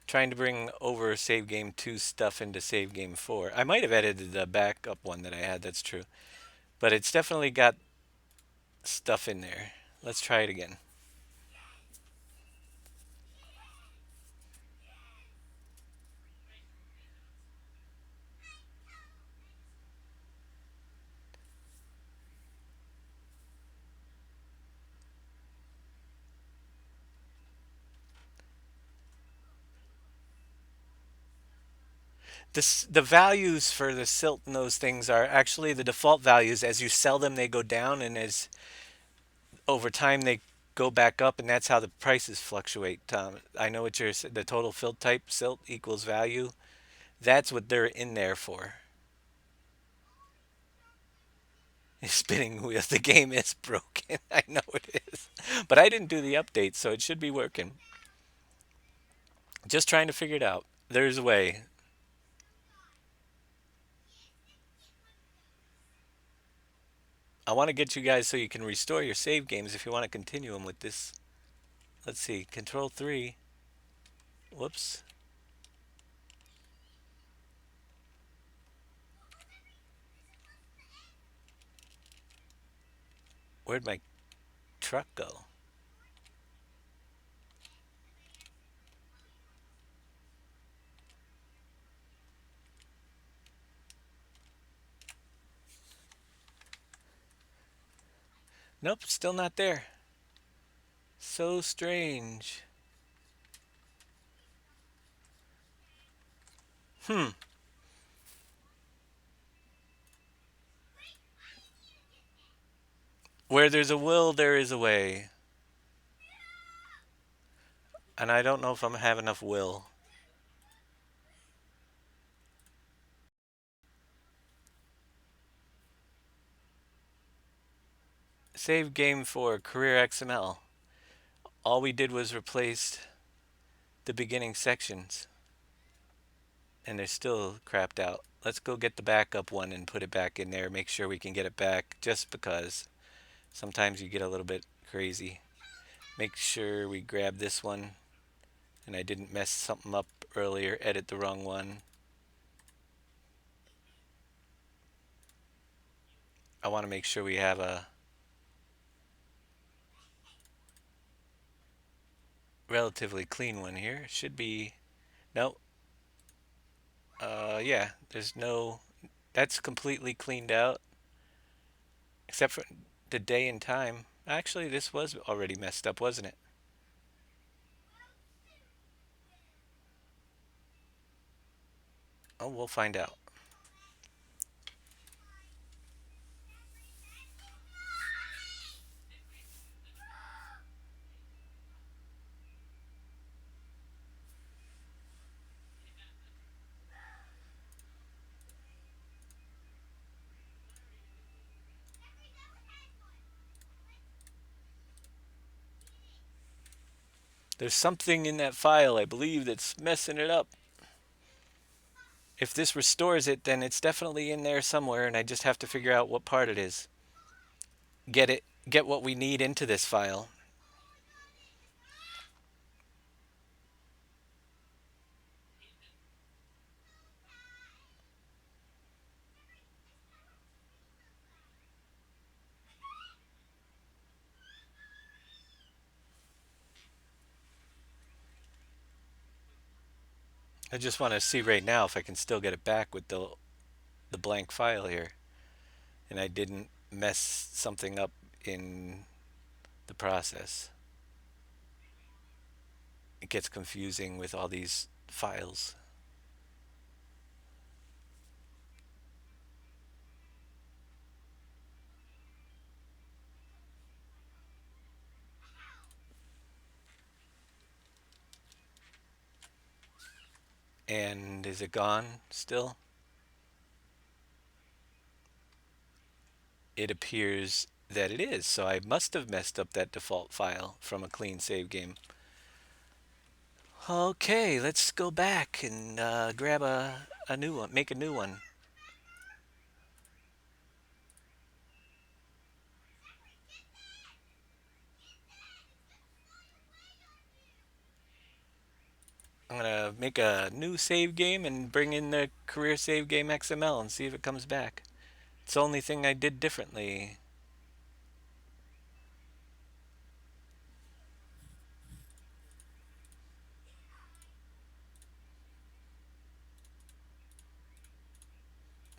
[SPEAKER 1] Trying to bring over save game 2 stuff into save game 4. I might have edited the backup one that I had, that's true. But it's definitely got stuff in there. Let's try it again. The values for the silt and those things are actually the default values. As you sell them, they go down, and as over time they go back up, and that's how the prices fluctuate. I know what the total fill type silt equals value. That's what they're in there for. Spinning wheel. The game is broken. I know it is, but I didn't do the update, so it should be working. Just trying to figure it out. There's a way. I want to get you guys so you can restore your save games if you want to continue them with this. Let's see. Control 3. Whoops. Where'd my truck go? Nope, still not there. So strange. Hmm. Where there's a will, there is a way. And I don't know if I'm gonna have enough will. Save game for career XML. All we did was replace the beginning sections. And they're still crapped out. Let's go get the backup one and put it back in there. Make sure we can get it back just because sometimes you get a little bit crazy. Make sure we grab this one. And I didn't mess something up earlier, edit the wrong one. I want to make sure we have a relatively clean one here. Should be, no, yeah, there's no, that's completely cleaned out. Except for the day and time. Actually, this was already messed up, wasn't it? Oh, we'll find out. There's something in that file, I believe, that's messing it up. If this restores it, then it's definitely in there somewhere, and I just have to figure out what part it is. Get what we need into this file. I just want to see right now if I can still get it back with the blank file here. And I didn't mess something up in the process. It gets confusing with all these files. And is it gone still? It appears that it is, so I must have messed up that default file from a clean save game. Okay, let's go back and grab a new one, make a new one. I'm gonna make a new save game and bring in the career save game XML and see if it comes back. It's the only thing I did differently.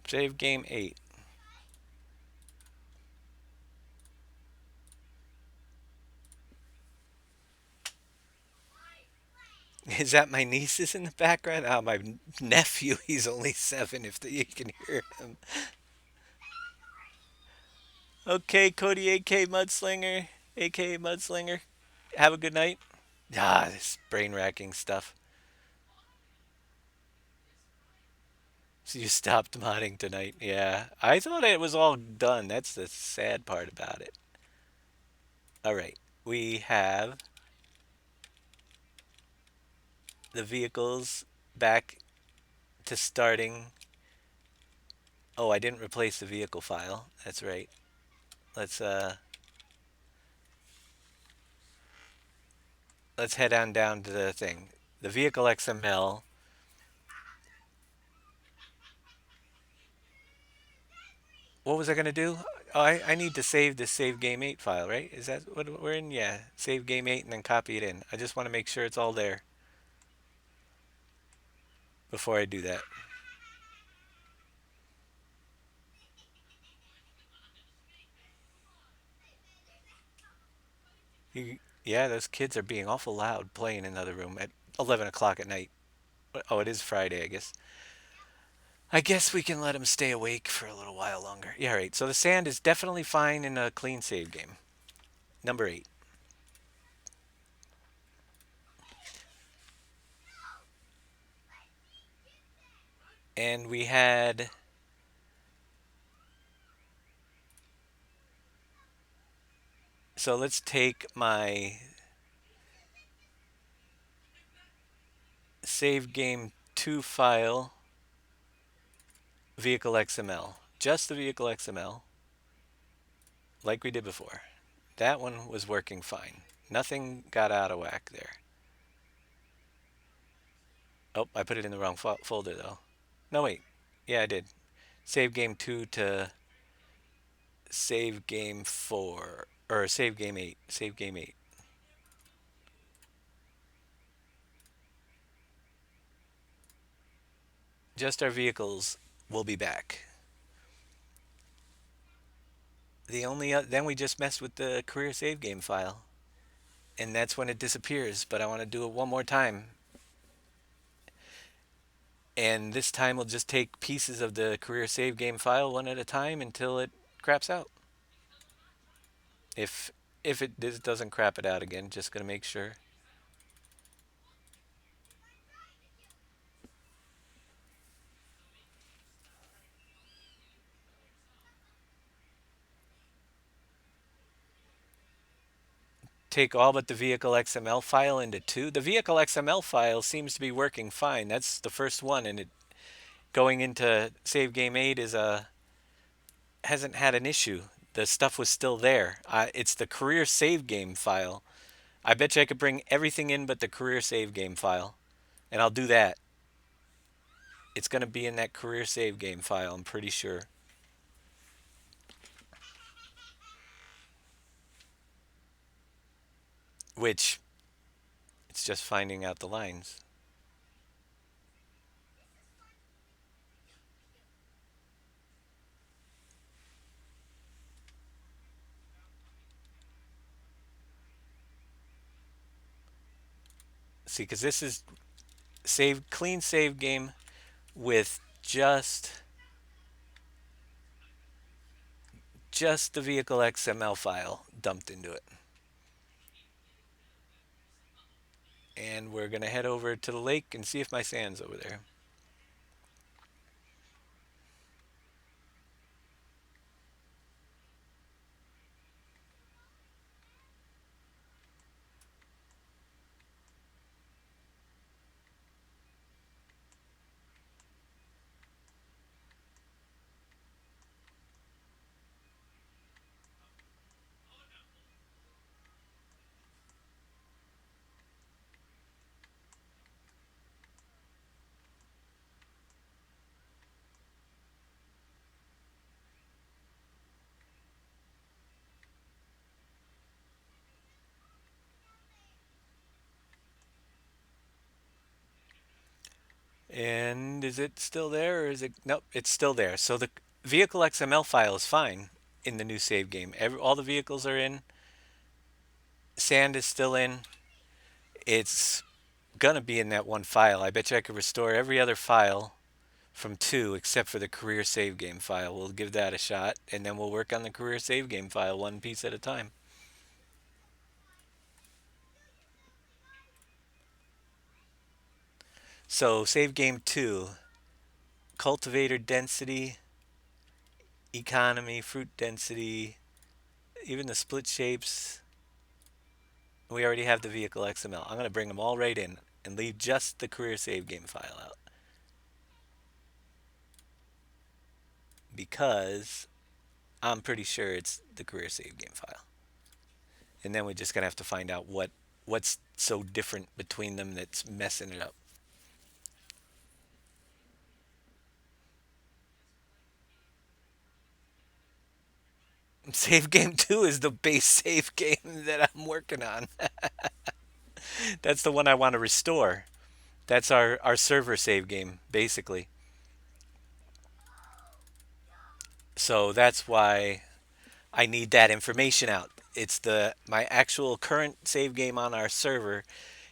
[SPEAKER 1] Save game 8. Is that my niece is in the background? Oh, my nephew. He's only 7. If you can hear him. Okay, Cody, aka Mudslinger, aka Mudslinger. Have a good night. Ah, this brain racking stuff. So you stopped modding tonight. Yeah, I thought it was all done. That's the sad part about it. All right, we have the vehicles back to starting. Oh, I didn't replace the vehicle file. That's right. Let's let's head on down to the thing. The vehicle XML. What was I gonna do? Oh, I need to save this save game 8 file, right? Is that what we're in? Yeah, save game 8 and then copy it in. I just want to make sure it's all there before I do that. Yeah, those kids are being awful loud playing in the other room at 11 o'clock at night. Oh, it is Friday, I guess. I guess we can let them stay awake for a little while longer. Yeah, right. So the sand is definitely fine in a clean save game. Number 8. And we had. So let's take my save game 2 file, vehicle XML. Just the vehicle XML, like we did before. That one was working fine. Nothing got out of whack there. Oh, I put it in the wrong folder though. No, wait. Yeah, I did. Save game 2 to save game 4. Or save game 8. Save game 8. Just our vehicles will be back. The only then we just messed with the career save game file, and that's when it disappears. But I want to do it one more time, and this time we'll just take pieces of the career save game file one at a time until it craps out. If if it doesn't crap it out again, just gonna make sure. Take all but the vehicle XML file into two. The vehicle XML file seems to be working fine. That's the first one, and it going into save game 8 is a hasn't had an issue. The stuff was still there. It's the career save game file. I bet you I could bring everything in but the career save game file, and I'll do that. It's going to be in that career save game file, I'm pretty sure. Which, it's just finding out the lines. See, because this is save clean save game with just the vehicle XML file dumped into it. And we're going to head over to the lake and see if my sand's over there. And is it still there or is it? Nope, it's still there. So the vehicle XML file is fine in the new save game. All the vehicles are in. Sand is still in. It's gonna be in that one file. I bet you I could restore every other file from two except for the career save game file. We'll give that a shot and then we'll work on the career save game file one piece at a time. So save game two, cultivator density, economy, fruit density, even the split shapes. We already have the vehicle XML. I'm going to bring them all right in and leave just the career save game file out because I'm pretty sure it's the career save game file. And then we're just going to have to find out what's so different between them that's messing it up. Save game 2 is the base save game that I'm working on. That's the one I want to restore. That's our server save game, basically. So that's why I need that information out. It's the my actual current save game on our server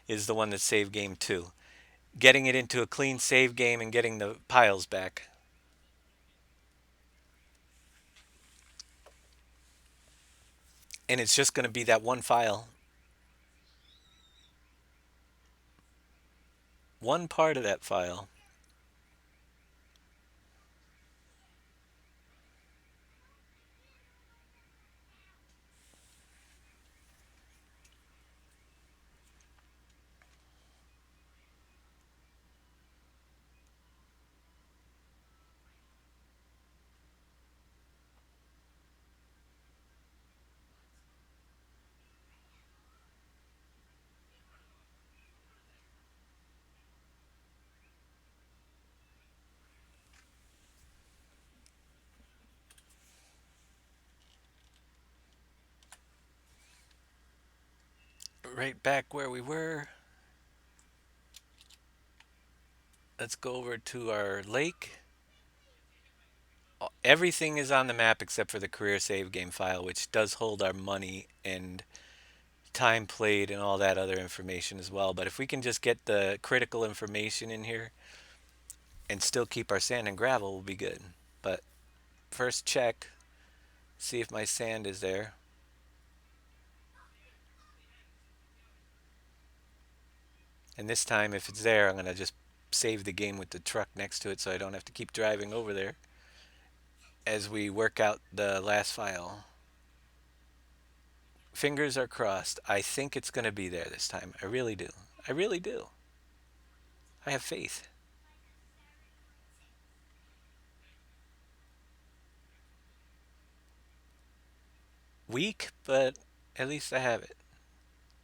[SPEAKER 1] is the one that's save game 2. Getting it into a clean save game and getting the piles back. And it's just going to be that one file, one part of that file. Right back where we were. Let's go over to our lake. Everything is on the map except for the career save game file, which does hold our money and time played and all that other information as well. But if we can just get the critical information in here and still keep our sand and gravel, we'll be good. But first check, see if my sand is there. And this time, if it's there, I'm going to just save the game with the truck next to it so I don't have to keep driving over there as we work out the last file. Fingers are crossed. I think it's going to be there this time. I really do. I really do. I have faith. Weak, but at least I have it.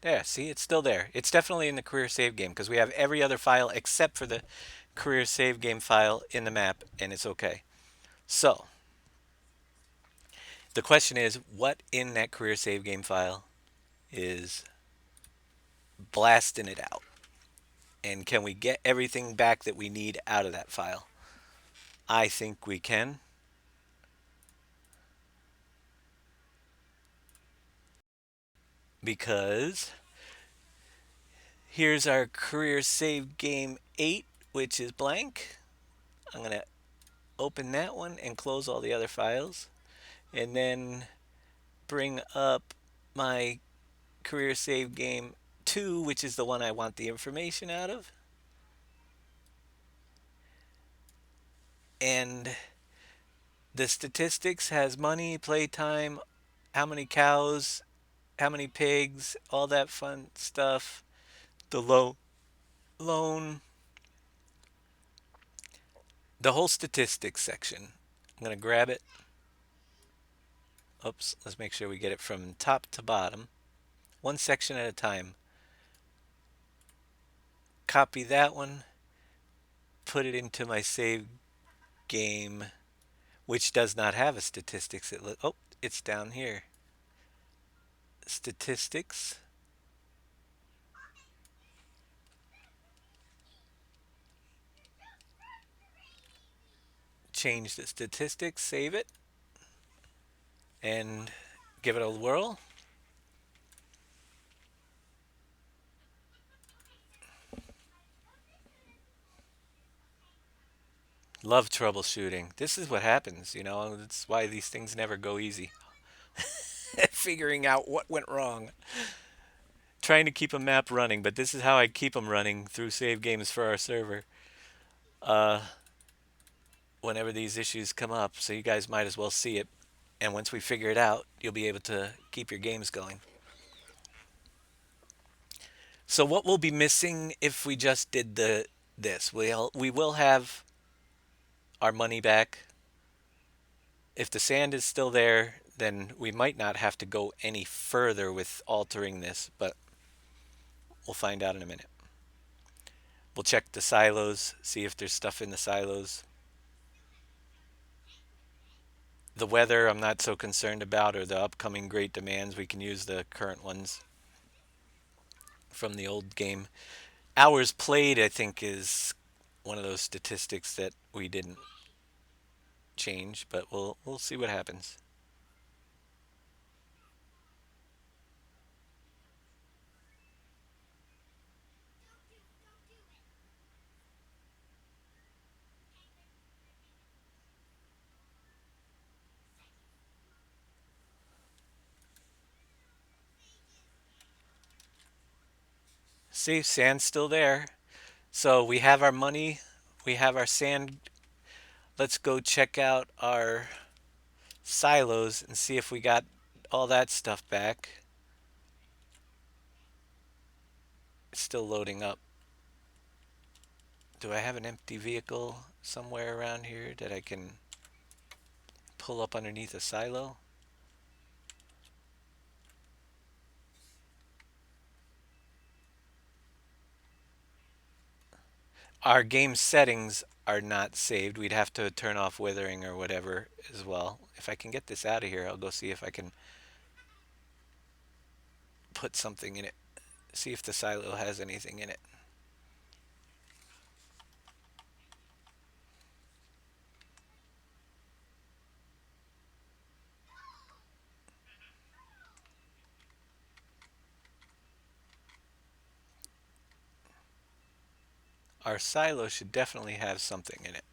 [SPEAKER 1] There, see, it's still there. It's definitely in the career save game because we have every other file except for the career save game file in the map, and it's okay. So, the question is what in that career save game file is blasting it out? And can we get everything back that we need out of that file? I think we can because here's our career save game 8, which is blank. I'm going to open that one and close all the other files. And then bring up my career save game 2, which is the one I want the information out of. And the statistics has money, playtime, how many cows, how many pigs, all that fun stuff. The loan, the whole statistics section. I'm going to grab it. Oops, let's make sure we get it from top to bottom, one section at a time. Copy that one, put it into my save game, which does not have a statistics. Oh, it's down here. Statistics. Change the statistics, save it, and give it a whirl. Love troubleshooting. This is what happens, you know. That's why these things never go easy. Figuring out what went wrong. Trying to keep a map running, but this is how I keep them running through save games for our server. Uh, Whenever these issues come up, so you guys might as well see it. And once we figure it out, you'll be able to keep your games going. So what we'll be missing if we just did this, we will have our money back. If the sand is still there, then we might not have to go any further with altering this, but we'll find out in a minute. We'll check the silos, see if there's stuff in the silos. The weather I'm not so concerned about, or the upcoming great demands. We can use the current ones from the old game. Hours played, I think, is one of those statistics that we didn't change, but we'll see what happens. See, sand's still there. So we have our money, we have our sand. Let's go check out our silos and see if we got all that stuff back. It's still loading up. Do I have an empty vehicle somewhere around here that I can pull up underneath a silo? Our game settings are not saved. We'd have to turn off withering or whatever as well. If I can get this out of here, I'll go see if I can put something in it. See if the silo has anything in it. Our silo should definitely have something in it.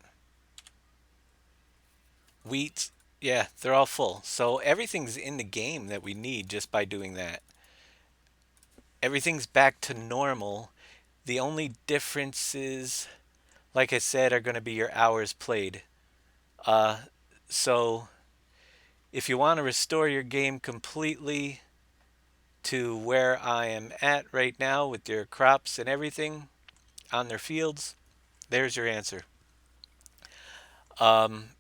[SPEAKER 1] Wheat, yeah, they're all full. So everything's in the game that we need just by doing that. Everything's back to normal. The only differences, like I said, are going to be your hours played. Uh, so if you want to restore your game completely to where I am at right now with your crops and everything on their fields, there's your answer. Um,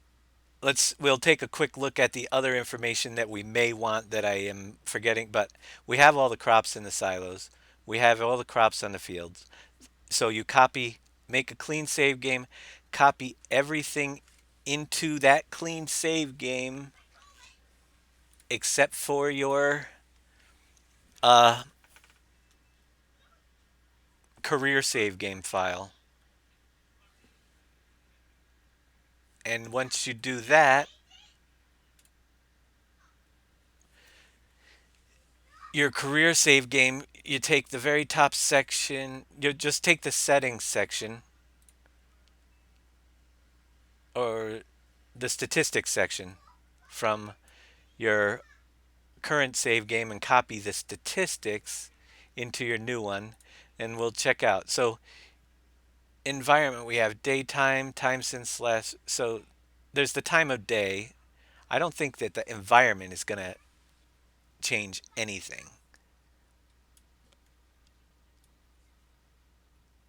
[SPEAKER 1] we'll take a quick look at the other information that we may want that I am forgetting, but we have all the crops in the silos. We have all the crops on the fields. So you copy, make a clean save game, copy everything into that clean save game except for your uh, career save game file. And once you do that, your career save game, you take the very top section, you just take the settings section or the statistics section from your current save game and copy the statistics into your new one, and we'll check out. So environment, we have daytime, time since slash. So there's the time of day. I don't think that the environment is going to change anything.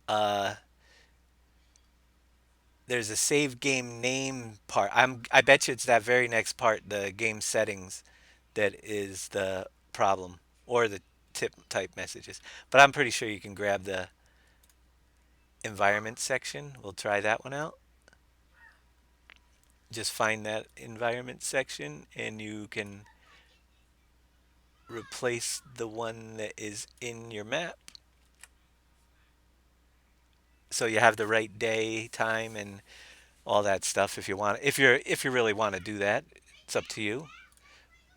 [SPEAKER 1] Uh, there's a save game name part. I bet you it's that very next part, the game settings, that is the problem, or the tip type messages. But I'm pretty sure you can grab the environment section. We'll try that one out. Just find that environment section and you can replace the one that is in your map. So you have the right day, time, and all that stuff if you want. If you really want to do that, it's up to you.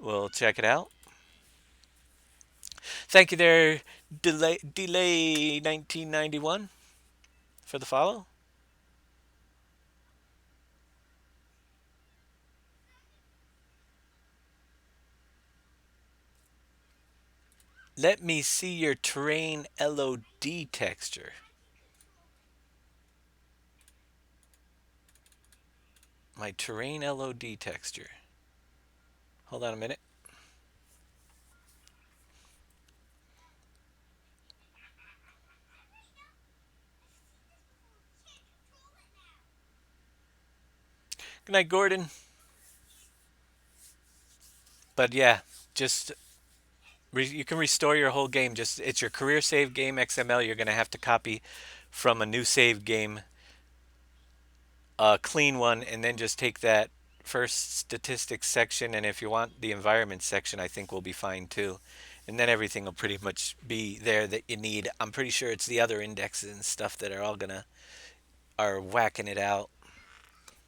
[SPEAKER 1] We'll check it out. Thank you there, delay 1991 for the follow. Let me see your terrain LOD texture. My terrain LOD texture. Hold on a minute. Good night, Gordon. But yeah, just you can restore your whole game. Just it's your career save game XML. You're gonna have to copy from a new save game, a clean one, and then just take that first statistics section. And if you want the environment section, I think will be fine too. And then everything will pretty much be there that you need. I'm pretty sure it's the other indexes and stuff that are all gonna are whacking it out.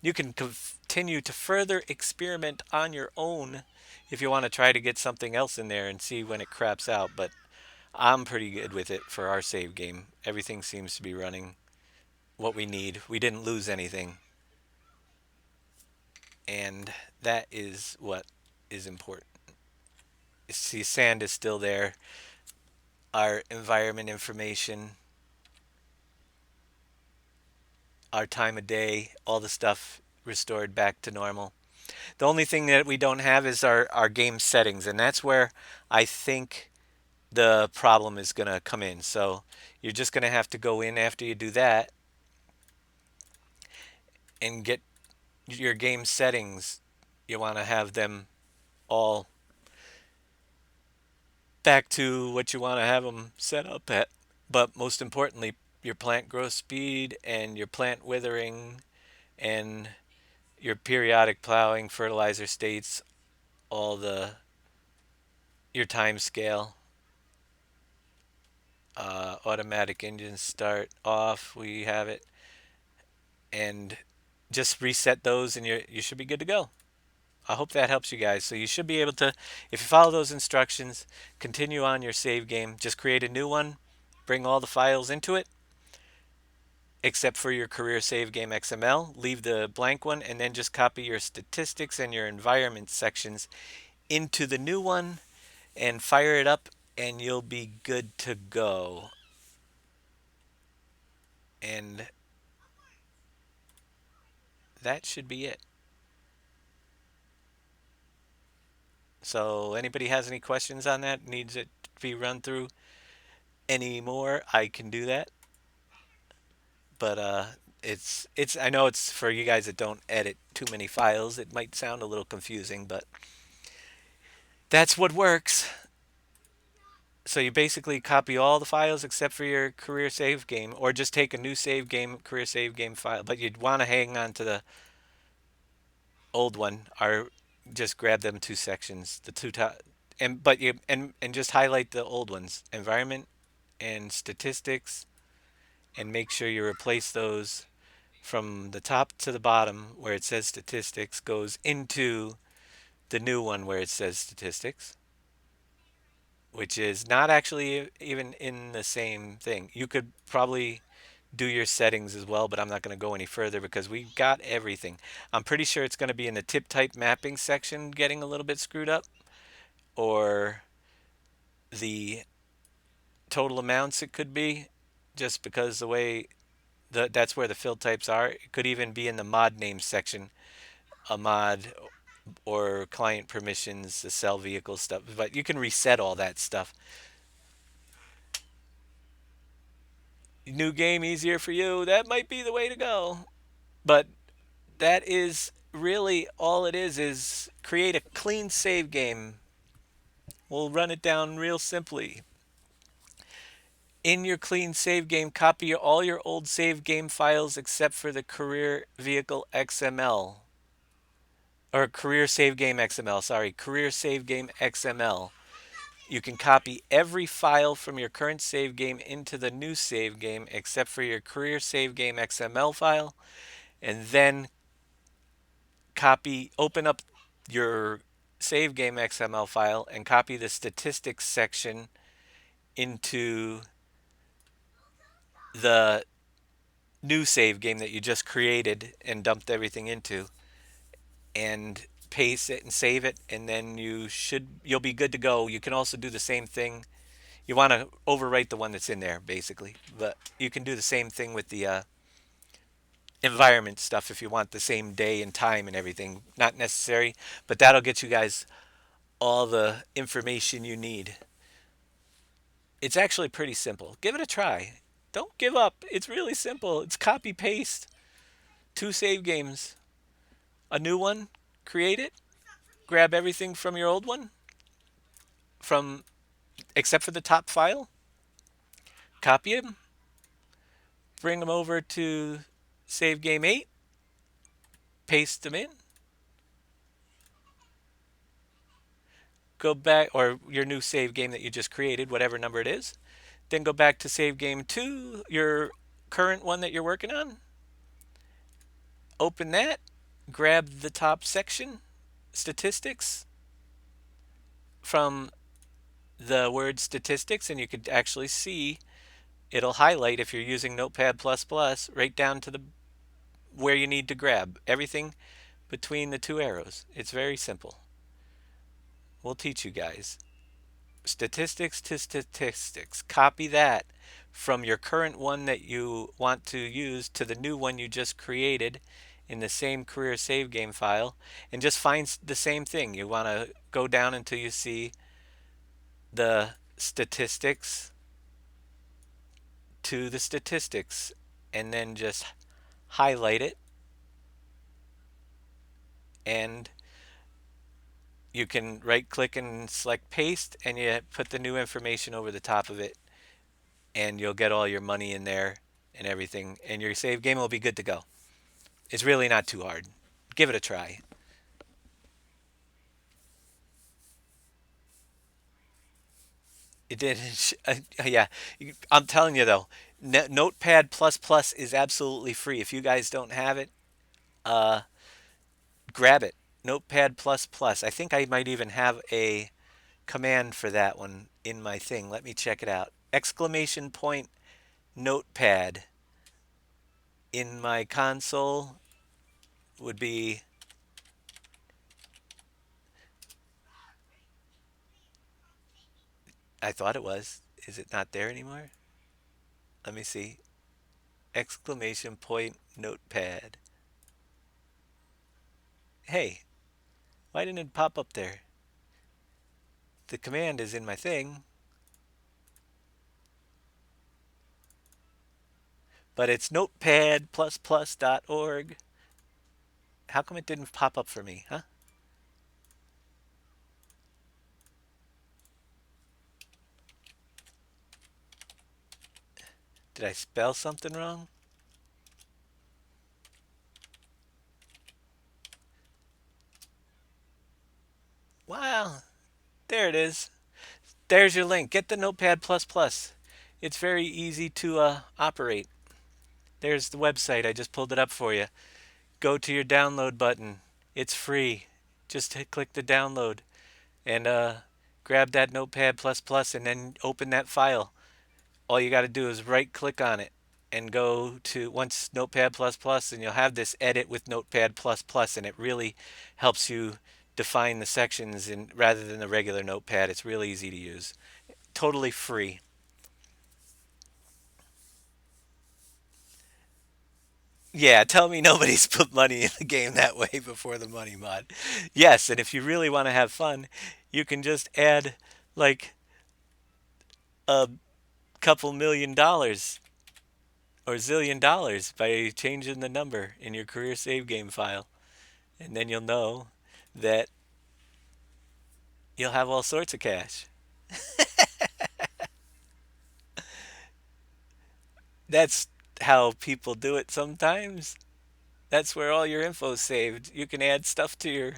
[SPEAKER 1] You can continue to further experiment on your own if you want to try to get something else in there and see when it craps out. But I'm pretty good with it for our save game. Everything seems to be running what we need. We didn't lose anything. And that is what is important. See, sand is still there. Our environment information, our time of day, all the stuff restored back to normal. The only thing that we don't have is our game settings, and that's where I think the problem is going to come in. So you're just going to have to go in after you do that and get your game settings. You want to have them all back to what you want to have them set up at. But most importantly, your plant growth speed and your plant withering and your periodic plowing, fertilizer states, all the your time scale, automatic engine start off. We have it, and just reset those, and you should be good to go. I hope that helps you guys. So you should be able to, if you follow those instructions, continue on your save game. Just create a new one, bring all the files into it, except for your career save game XML. Leave the blank one, and then just copy your statistics and your environment sections into the new one and fire it up, and you'll be good to go. And that should be it. So anybody has any questions on that, needs it to be run through any more, I can do that. But it's I know it's for you guys that don't edit too many files, it might sound a little confusing, but that's what works. So you basically copy all the files except for your career save game, or just take a new save game, career save game file, but you'd want to hang on to the old one, or just grab them two sections, the two top, and but you and just highlight the old ones, environment and statistics, and make sure you replace those from the top to the bottom where it says statistics goes into the new one where it says statistics, which is not actually even in the same thing. You could probably do your settings as well, but I'm not going to go any further because we've got everything. I'm pretty sure it's going to be in the tip type mapping section getting a little bit screwed up, or the total amounts it could be, just because the way that's where the field types are. It could even be in the mod name section, a mod or client permissions, the sell vehicle stuff. But you can reset all that stuff. New game easier for you. That might be the way to go. But that is really all it is create a clean save game. We'll run it down real simply. In your clean save game, copy all your old save game files except for the career vehicle XML. Or career save game XML, sorry, career save game XML. You can copy every file from your current save game into the new save game except for your career save game XML file, and then open up your save game XML file and copy the statistics section into the new save game that you just created and dumped everything into, and paste it and save it, and then you'll be good to go. You can also do the same thing. You want to overwrite the one that's in there basically, but you can do the same thing with the environment stuff if you want the same day and time and everything. Not necessary, but that'll get you guys all the information you need. It's actually pretty simple. Give it a try. Don't give up. It's really simple. It's copy paste, two save games, a new one, create it, grab everything from your old one, from except for the top file, copy them, bring them over to save game 8, paste them in, go back, or your new save game that you just created, whatever number it is, then go back to save game 2, your current one that you're working on, open that, grab the top section, statistics, from the word statistics, and you could actually see it'll highlight if you're using Notepad++ right down to the where you need to grab everything between the two arrows. It's very simple. We'll teach you guys. Statistics to statistics. Copy that from your current one that you want to use to the new one you just created in the same career save game file, and just find the same thing. You want to go down until you see the statistics to the statistics, and then just highlight it, and you can right click and select paste, and you put the new information over the top of it, and you'll get all your money in there and everything, and your save game will be good to go. It's really not too hard. Give it a try. It did. Yeah, I'm telling you though, Notepad++ is absolutely free. If you guys don't have it, uh, grab it. Notepad++. I think I might even have a command for that one in my thing. Let me check it out. Exclamation point Notepad in my console would be, I thought it was. Is it not there anymore? Let me see. Exclamation point Notepad. Hey, why didn't it pop up there? The command is in my thing, but it's notepad++.org. How come it didn't pop up for me, huh? Did I spell something wrong? Wow, there it is. There's your link. Get the Notepad++. It's very easy to operate. There's the website. I just pulled it up for you. Go to your download button. It's free. Just click the download and grab that Notepad++ and then open that file. All you got to do is right click on it and go to once Notepad++, and you'll have this edit with Notepad++, and it really helps you define the sections rather than the regular Notepad. It's really easy to use. Totally free. Yeah, tell me nobody's put money in the game that way before the money mod. Yes, and if you really want to have fun, you can just add like a couple $1 million or $1 zillion by changing the number in your career save game file. And then you'll know that you'll have all sorts of cash. That's how people do it sometimes. That's where all your info's saved. You can add stuff to your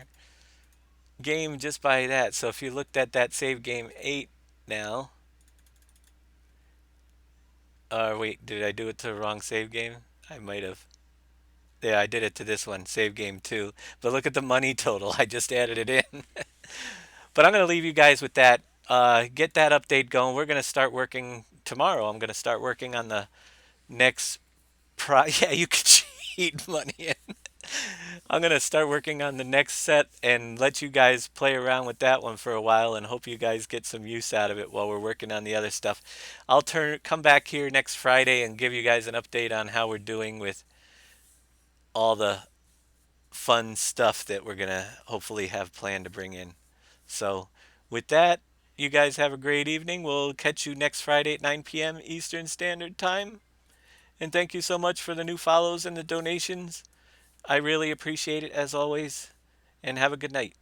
[SPEAKER 1] game just by that. So if you looked at that save game 8 now, wait, did I do it to the wrong save game? I might have. Yeah, I did it to this one, save game 2. But look at the money total. I just added it in. But I'm going to leave you guys with that. Get that update going. We're going to start working tomorrow. I'm going to start working on the next Yeah, you can cheat money in. I'm going to start working on the next set and let you guys play around with that one for a while and hope you guys get some use out of it while we're working on the other stuff. I'll come back here next Friday and give you guys an update on how we're doing with all the fun stuff that we're going to hopefully have planned to bring in. So, with that, you guys have a great evening. We'll catch you next Friday at 9 p.m. Eastern Standard Time. And thank you so much for the new follows and the donations. I really appreciate it as always. And have a good night.